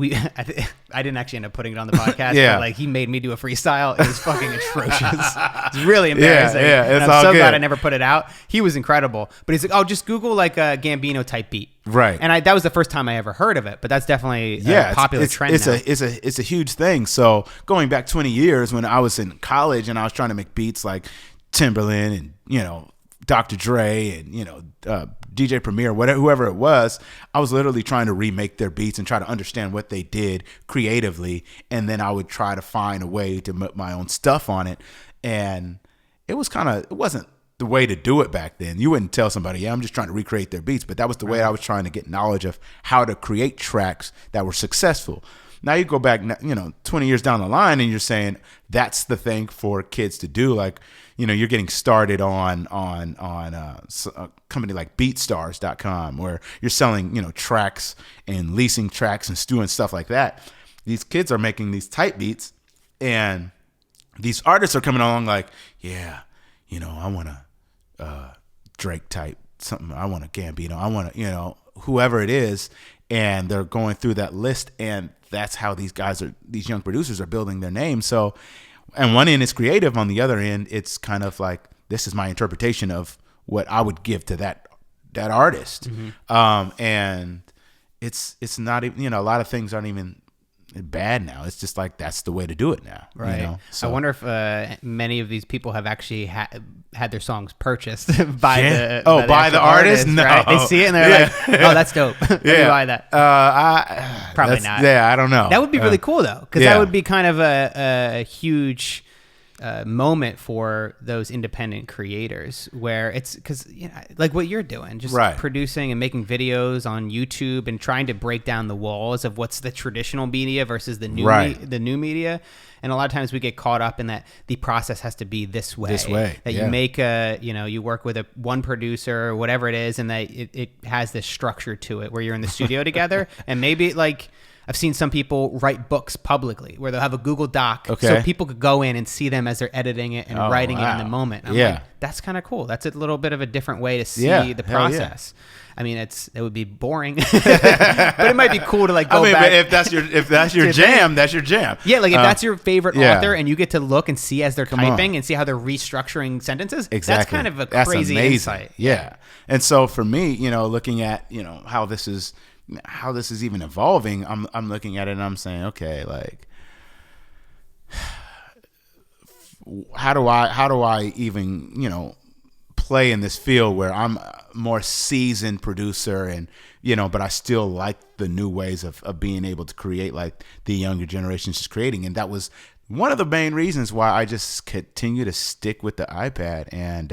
I didn't actually end up putting it on the podcast, but like he made me do a freestyle. It was fucking atrocious. It's really embarrassing. It's and all I'm so good. glad I never put it out. He was incredible. But he's like, oh, just Google like a Gambino type beat. Right. And that was the first time I ever heard of it, but that's definitely a popular trend now. It's a huge thing. So going back 20 years when I was in college and I was trying to make beats like Timberland and, you know, Dr. Dre and, you know, DJ Premier, whatever, whoever it was, I was literally trying to remake their beats and try to understand what they did creatively. And then I would try to find a way to put my own stuff on it. And it wasn't the way to do it back then. You wouldn't tell somebody, yeah, I'm just trying to recreate their beats. But that was the way I was trying to get knowledge of how to create tracks that were successful. Now you go back, you know, 20 years down the line and you're saying that's the thing for kids to do. Like, you know, you're getting started on a company like BeatStars.com where you're selling, you know, tracks and leasing tracks and doing stuff like that. These kids are making these type beats, and these artists are coming along like, yeah, you know, I want a Drake type something. I want a Gambino. I want to, you know, whoever it is. And they're going through that list, and that's how these young producers are building their name. So, on one end, it's creative. On the other end, it's kind of like, this is my interpretation of what I would give to that artist. Mm-hmm. And it's not even, you know, a lot of things aren't even bad now. It's just like, that's the way to do it now. Right. You know? So I wonder if many of these people have actually had their songs purchased by the artist. No, right? They see it and they're like, "Oh, that's dope. Let me buy that." Probably not. Yeah, I don't know. That would be really cool though, because that would be kind of a huge moment for those independent creators, where it's because, you know, like what you're doing, just producing and making videos on YouTube and trying to break down the walls of what's the traditional media versus the new media. And a lot of times we get caught up in that the process has to be this way. That you make you work with one producer or whatever it is, and that it has this structure to it where you're in the studio together, and maybe like I've seen some people write books publicly where they'll have a Google Doc so people could go in and see them as they're editing it and writing it in the moment. I'm like, that's kind of cool. That's a little bit of a different way to see the process. I mean, it would be boring, but it might be cool to like go back. But if that's your jam, that's your jam. Yeah, like if that's your favorite author and you get to look and see as they're typing and see how they're restructuring sentences, that's kind of a crazy insight. Yeah. And so for me, you know, looking at, you know, how this is even evolving, I'm looking at it and I'm saying, okay, like, how do I even, you know, play in this field where I'm a more seasoned producer, and, you know, but I still like the new ways of being able to create like the younger generation's just creating. And that was one of the main reasons why I just continue to stick with the iPad. And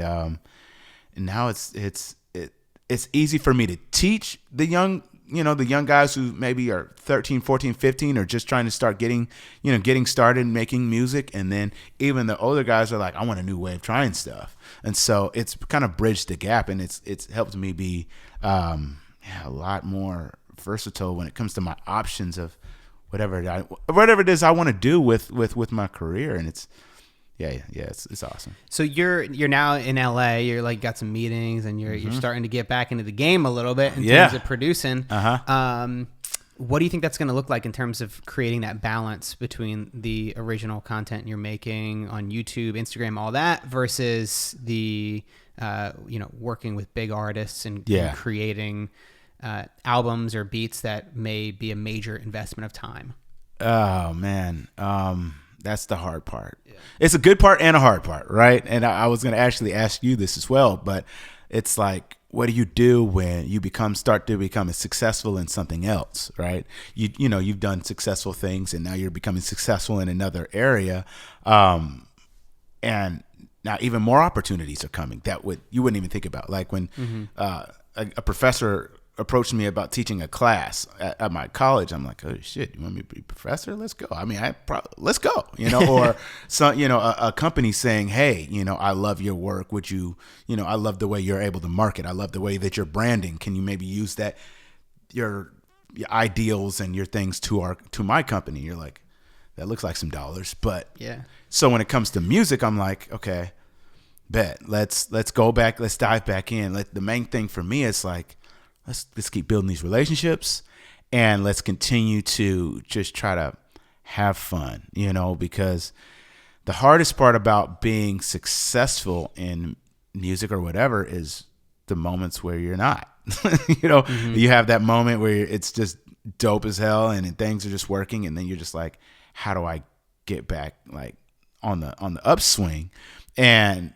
now it's easy for me to teach the young guys who maybe are 13, 14, 15, or just trying to start getting started making music. And then even the older guys are like, I want a new way of trying stuff. And so it's kind of bridged the gap, and it's helped me be a lot more versatile when it comes to my options of whatever it is I want to do with my career. And it's awesome. So you're now in LA. You're like got some meetings, and you're starting to get back into the game a little bit in terms of producing. What do you think that's going to look like in terms of creating that balance between the original content you're making on YouTube, Instagram, all that, versus the working with big artists and creating albums or beats that may be a major investment of time? Oh man. That's the hard part. Yeah. It's a good part and a hard part, right? And I was going to actually ask you this as well, but it's like, what do you do when you start to become successful in something else, right? You've done successful things, and now you're becoming successful in another area, and now even more opportunities are coming that you wouldn't even think about. Like when a professor approached me about teaching a class at my college, I'm like, oh shit, you want me to be a professor? Let's go. I mean, let's go, or a company saying, hey, I love your work. Would you, I love the way you're able to market. I love the way that you're branding. Can you maybe use that, your ideals and your things to my company? You're like, that looks like some dollars. But yeah. So when it comes to music, I'm like, okay, bet let's go back. Let's dive back in. The main thing for me is like, let's keep building these relationships, and let's continue to just try to have fun, because the hardest part about being successful in music or whatever is the moments where you're not. You have that moment where it's just dope as hell and things are just working, and then you're just like, how do I get back like on the upswing, and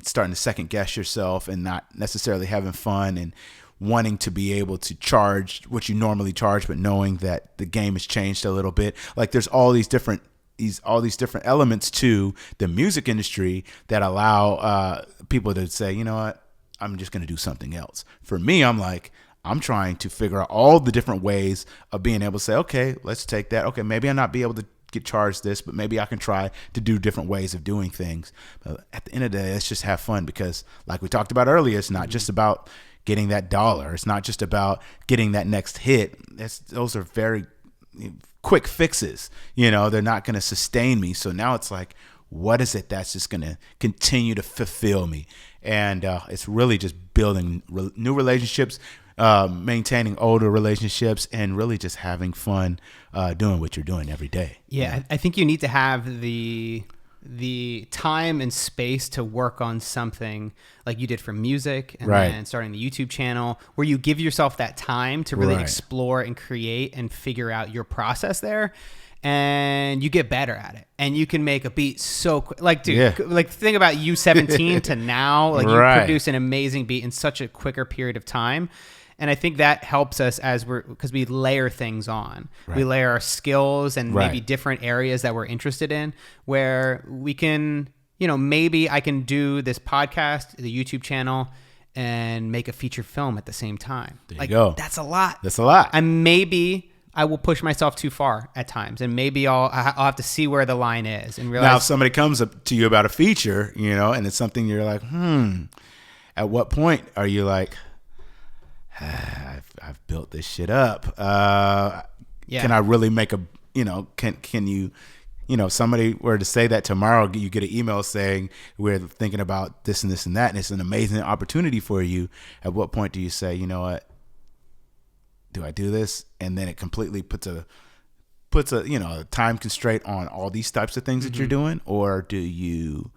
starting to second guess yourself and not necessarily having fun and wanting to be able to charge what you normally charge, but knowing that the game has changed a little bit. Like there's all these different elements to the music industry that allow people to say, you know what, I'm just going to do something else. For me, I'm like, I'm trying to figure out all the different ways of being able to say, okay, let's take that. Okay, maybe I'll not be able to get charged this, but maybe I can try to do different ways of doing things. But at the end of the day, let's just have fun, because like we talked about earlier, it's not just about getting that dollar. It's not just about getting that next hit. Those are very quick fixes. They're not going to sustain me. So now it's like, what is it that's just going to continue to fulfill me? And it's really just building new relationships, maintaining older relationships, and really just having fun doing what you're doing every day. Yeah, I think you need to have the time and space to work on something like you did for music, and then starting the YouTube channel, where you give yourself that time to really explore and create and figure out your process there. And you get better at it, and you can make a beat so quick. Like, dude, like think about you 17 to now, like you produce an amazing beat in such a quicker period of time. And I think that helps us because we layer things on. We layer our skills and maybe different areas that we're interested in, where we can, maybe I can do this podcast, the YouTube channel, and make a feature film at the same time. There you go. That's a lot. And maybe I will push myself too far at times, and maybe I'll have to see where the line is and realize. Now, if somebody comes up to you about a feature, and it's something you're like, at what point are you like, I've built this shit up. Can I really make can you, if somebody were to say that tomorrow, you get an email saying we're thinking about this and this and that, and it's an amazing opportunity for you. At what point do you say, you know what, do I do this? And then it completely puts a time constraint on all these types of things that you're doing? Or do you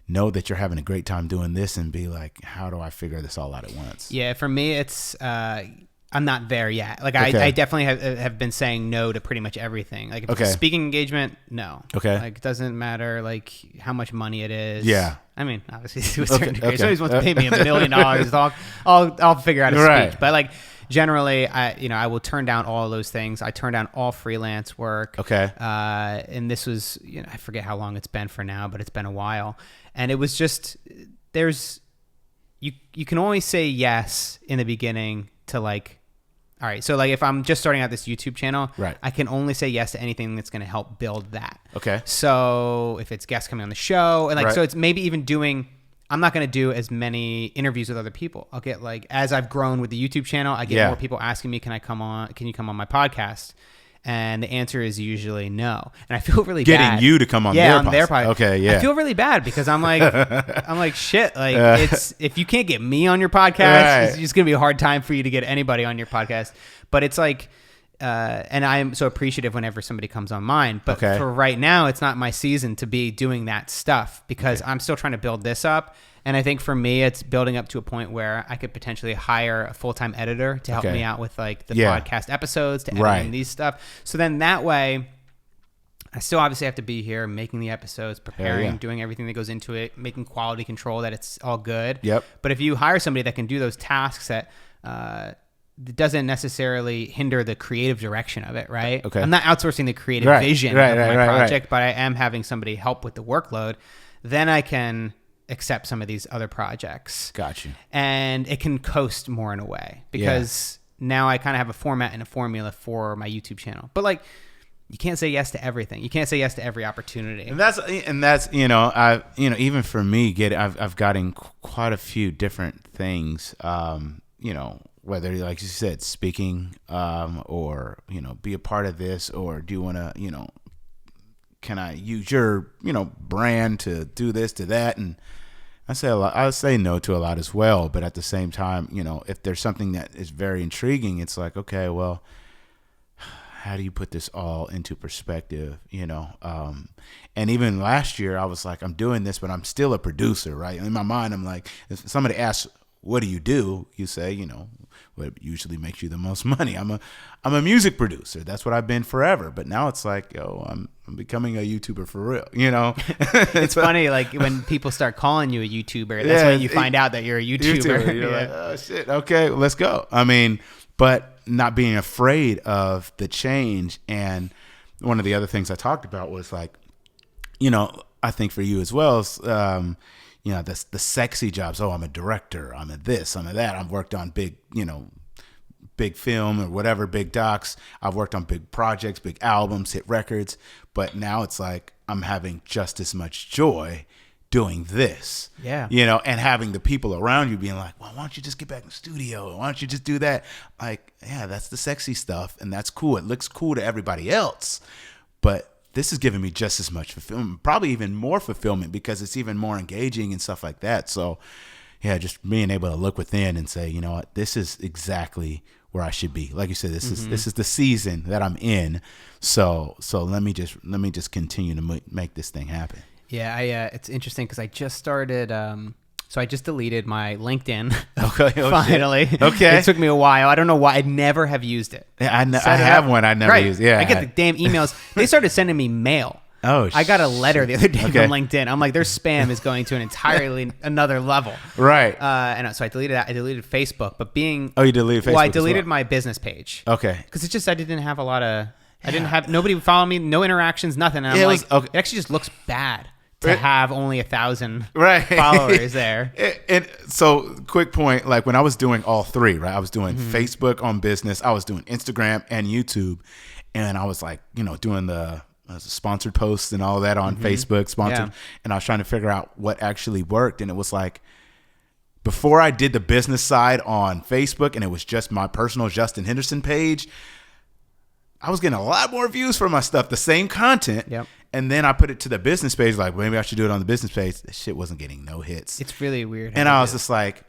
know that you're having a great time doing this and be like, how do I figure this all out at once? Yeah, for me, it's I'm not there yet. Like I definitely have been saying no to pretty much everything. Like if it's a speaking engagement, no. Okay. Like it doesn't matter like how much money it is. Yeah. I mean, obviously to a certain degree. If somebody wants to pay me $1 million, I'll figure out a speech. But like generally, I will turn down all of those things. I turn down all freelance work. Okay. And this was, I forget how long it's been for now, but it's been a while. And it was just, you can only say yes in the beginning to like, all right, so like if I'm just starting out this YouTube channel, I can only say yes to anything that's going to help build that. Okay. So if it's guests coming on the show, and like so it's maybe even I'm not going to do as many interviews with other people. I'll get like, as I've grown with the YouTube channel, I get more people asking me, can you come on my podcast? And the answer is usually no. And I feel really bad. Getting you to come on their podcast. Okay, yeah. I feel really bad because I'm like, shit. Like it's, if you can't get me on your podcast, it's just going to be a hard time for you to get anybody on your podcast. But it's like, and I'm so appreciative whenever somebody comes on mine. But for right now, it's not my season to be doing that stuff because I'm still trying to build this up. And I think for me, it's building up to a point where I could potentially hire a full-time editor to help me out with like the podcast episodes, to edit these stuff. So then that way, I still obviously have to be here making the episodes, preparing, doing everything that goes into it, making quality control that it's all good. Yep. But if you hire somebody that can do those tasks that doesn't necessarily hinder the creative direction of it, right? Okay. I'm not outsourcing the creative vision of my project, but I am having somebody help with the workload. Then I can accept some of these other projects. Got you. And it can coast more in a way because now I kind of have a format and a formula for my YouTube channel. But like, you can't say yes to everything. You can't say yes to every opportunity. And that's even for me, I've gotten quite a few different things. Whether, like you said, speaking, or be a part of this, or do you want to, can I use your brand to do this, to that? And I say no to a lot as well. But at the same time, if there's something that is very intriguing, it's like, okay, well, how do you put this all into perspective, And even last year, I was like, I'm doing this, but I'm still a producer, right? In my mind, I'm like, if somebody asks, what do? You say, what usually makes you the most money. I'm a music producer. That's what I've been forever. But now it's like, I'm becoming a YouTuber for real, It's funny, like when people start calling you a YouTuber, that's when you find out that you're a YouTuber. You're like, oh shit, okay, let's go. But not being afraid of the change. And one of the other things I talked about was like, I think for you as well, is, the sexy jobs. Oh, I'm a director. I'm a this, I'm a that. I've worked on big film or whatever, big docs. I've worked on big projects, big albums, hit records. But now it's like I'm having just as much joy doing this. Yeah. And having the people around you being like, well, why don't you just get back in the studio? Why don't you just do that? Like, yeah, that's the sexy stuff. And that's cool. It looks cool to everybody else. But this is giving me just as much fulfillment, probably even more fulfillment because it's even more engaging and stuff like that. So yeah, just being able to look within and say, you know what, this is exactly where I should be. Like you said, this is the season that I'm in. So let me just continue to make this thing happen. Yeah, it's interesting because I just started. So I just deleted my LinkedIn. Okay. Finally. Okay. It took me a while. I don't know why. I never have used it. I have one. I never used. Yeah. I get the damn emails. They started sending me mail. Oh, I got a letter the other day from LinkedIn. I'm like, their spam is going to an entirely another level. Right. And so I deleted that. I deleted Facebook. But you deleted Facebook? Well, I deleted my business page. Okay. Because it's just I didn't have a lot of. I didn't have nobody would follow me. No interactions. Nothing. And I'm like, it actually just looks bad to have only 1,000 followers there. And so quick point, like when I was doing all three, right? I was doing Facebook on business. I was doing Instagram and YouTube. And I was like, doing the sponsored posts and all that on Facebook, sponsored. Yeah. And I was trying to figure out what actually worked. And it was like, before I did the business side on Facebook and it was just my personal Justin Henderson page, I was getting a lot more views for my stuff, the same content. Yep. And then I put it to the business page, like maybe I should do it on the business page. This shit wasn't getting no hits. It's really weird. And I was just like,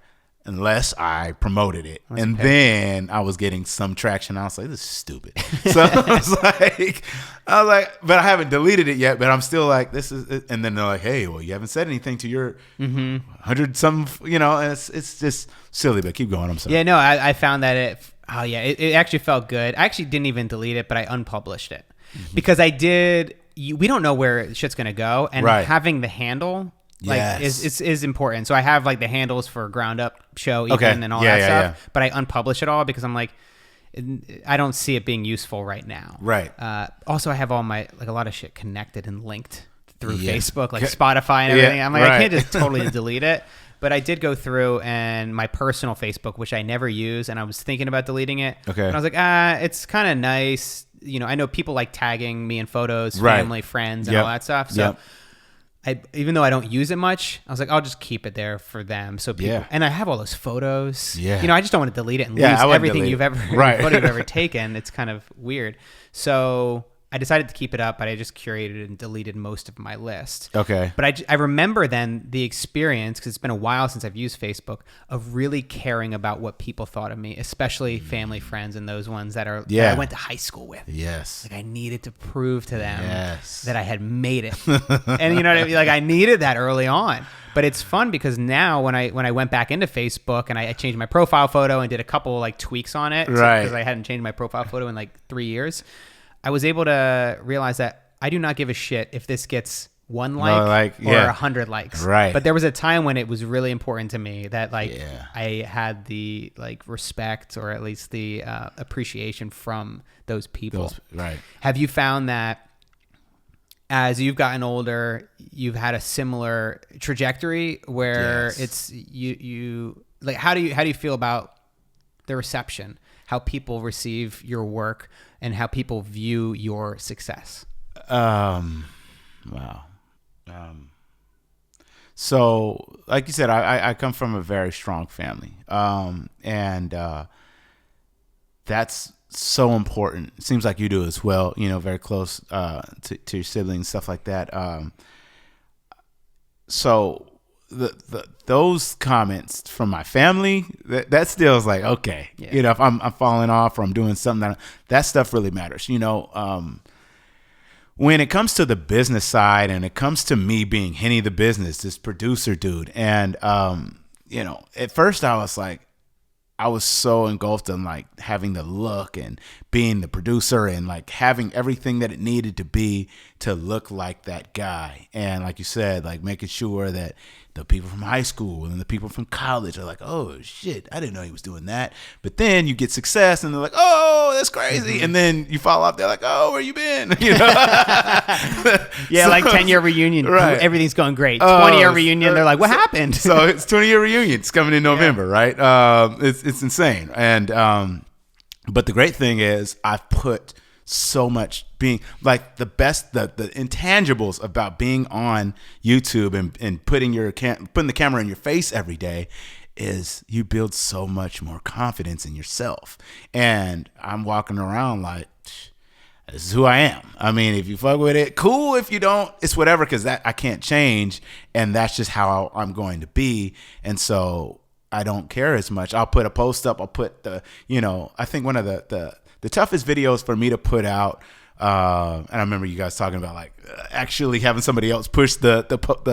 unless I promoted it. And then I was getting some traction. I was like, this is stupid. So I was like, but I haven't deleted it yet, but I'm still like, this is it. And then they're like, hey, well, you haven't said anything to your 100 some, and it's just silly, but keep going. I'm sorry. Yeah, no, I found that it actually felt good. I actually didn't even delete it, but I unpublished it because we don't know where shit's going to go. And having the handle is important. So I have like the handles for Ground Up Show even and all that stuff, but I unpublish it all because I'm like, I don't see it being useful right now. Right. Also, I have all my, like a lot of shit connected and linked through Facebook, like Spotify and everything. I'm like, I can't just totally delete it. But I did go through and my personal Facebook, which I never use, and I was thinking about deleting it. Okay. And I was like, it's kind of nice. I know people like tagging me in photos, family, friends, and all that stuff. So even though I don't use it much, I was like, I'll just keep it there for them. So people, and I have all those photos. Yeah. I just don't want to delete it and lose everything you've ever photo you've ever taken. It's kind of weird. So I decided to keep it up, but I just curated and deleted most of my list. Okay. But I remember then the experience, because it's been a while since I've used Facebook, of really caring about what people thought of me, especially family, friends, and those ones that that I went to high school with. Yes. Like I needed to prove to them that I had made it. And you know what I mean? Like I needed that early on. But it's fun because now when I went back into Facebook and I changed my profile photo and did a couple like tweaks on it, because I hadn't changed my profile photo in like 3 years, I was able to realize that I do not give a shit if this gets 1 like, or 100 likes. Right. But there was a time when it was really important to me that I had the respect, or at least the appreciation from those people. Right. Have you found that as you've gotten older, you've had a similar trajectory where it's you like, how do you feel about the reception, how people receive your work and how people view your success? Wow. So like you said, I come from a very strong family. And that's so important. It seems like you do as well, very close, to your siblings, stuff like that. So those comments from my family, that still is like, okay, if I'm falling off or I'm doing something, that stuff really matters. When it comes to the business side and it comes to me being Henny the Business, this producer dude, and at first I was like, I was so engulfed in like having the look and being the producer and like having everything that it needed to be to look like that guy. And like you said, like making sure that the people from high school and the people from college are like, oh shit, I didn't know he was doing that. But then you get success and they're like, oh, that's crazy. And then you fall off. They're like, oh, where you been? Yeah, so, like 10-year reunion. Right. Everything's going great. 20-year reunion. They're like, what happened? So it's 20-year reunion. It's coming in November, right? It's insane. And but the great thing is I've put so much being like the best, the intangibles about being on YouTube and putting the camera in your face every day is you build so much more confidence in yourself. And I'm walking around like, this is who I am. I mean, if you fuck with it, cool. If you don't, it's whatever, because that I can't change. And that's just how I'm going to be. And so I don't care as much. I'll put a post up. I'll put I think one of the toughest videos for me to put out, and I remember you guys talking about like actually having somebody else push the post.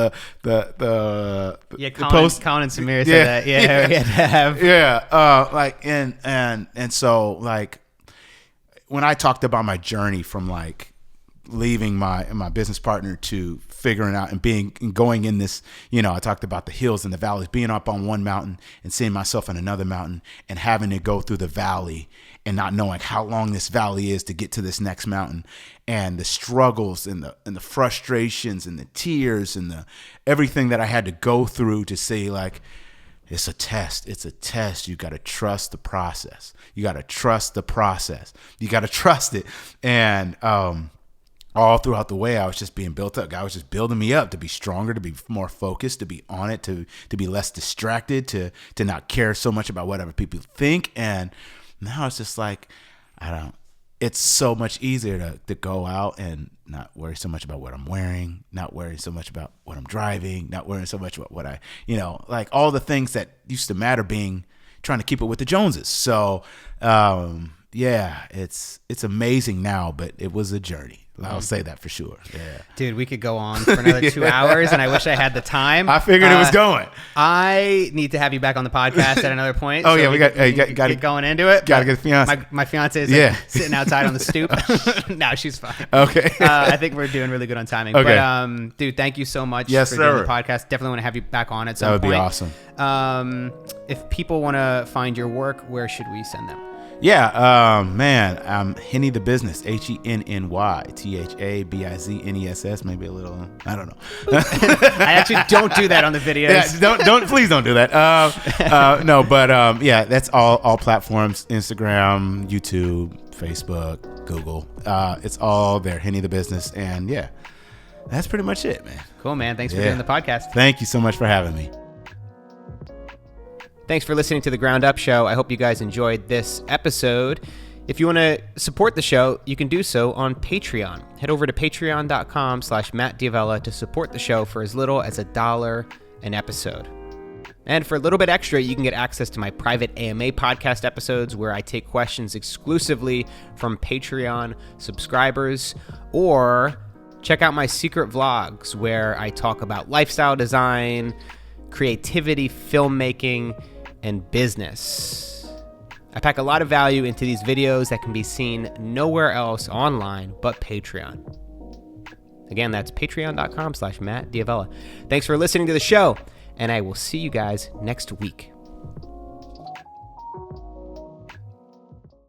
Colin and Samir said that. We had to have. So like when I talked about my journey from like leaving my business partner to figuring out and going in this, I talked about the hills and the valleys, being up on one mountain and seeing myself on another mountain and having to go through the valley and not knowing how long this valley is to get to this next mountain, and the struggles and the frustrations and the tears and the everything that I had to go through to say like, it's a test. It's a test. You got to trust the process. You got to trust the process. You got to trust it. And, all throughout the way, I was just being built up. God was just building me up to be stronger, to be more focused, to be on it, to be less distracted, to not care so much about what other people think. And now it's just like, it's so much easier to go out and not worry so much about what I'm wearing, not worry so much about what I'm driving, not worrying so much about what I, like all the things that used to matter, trying to keep it with the Joneses. So, it's amazing now, but it was a journey. I'll say that for sure. Yeah, dude, we could go on for another 2 hours, and I wish I had the time. I figured it was going. I need to have you back on the podcast at another point. Oh, so we got get going into it. Got to get the fiance. My fiance is sitting outside on the stoop. No, she's fine. Okay. I think we're doing really good on timing. Okay. But dude, thank you so much for doing the podcast. Definitely want to have you back on at some point. That would be awesome. If people want to find your work, where should we send them? Yeah, I'm Henny the Business, HennyThabiznes, maybe a little, I don't know. I actually don't do that on the videos. Yeah, please don't do that. No, but that's all platforms: Instagram, YouTube, Facebook, Google. It's all there, Henny the Business, and that's pretty much it, man. Cool, man. Thanks for doing the podcast. Thank you so much for having me. Thanks for listening to The Ground Up Show. I hope you guys enjoyed this episode. If you want to support the show, you can do so on Patreon. Head over to patreon.com/MattDiavella to support the show for as little as $1 an episode. And for a little bit extra, you can get access to my private AMA podcast episodes where I take questions exclusively from Patreon subscribers, or check out my secret vlogs where I talk about lifestyle design, creativity, filmmaking, and business. I pack a lot of value into these videos that can be seen nowhere else online but Patreon. Again, that's patreon.com/Matt D'Avella. Thanks for listening to the show, and I will see you guys next week.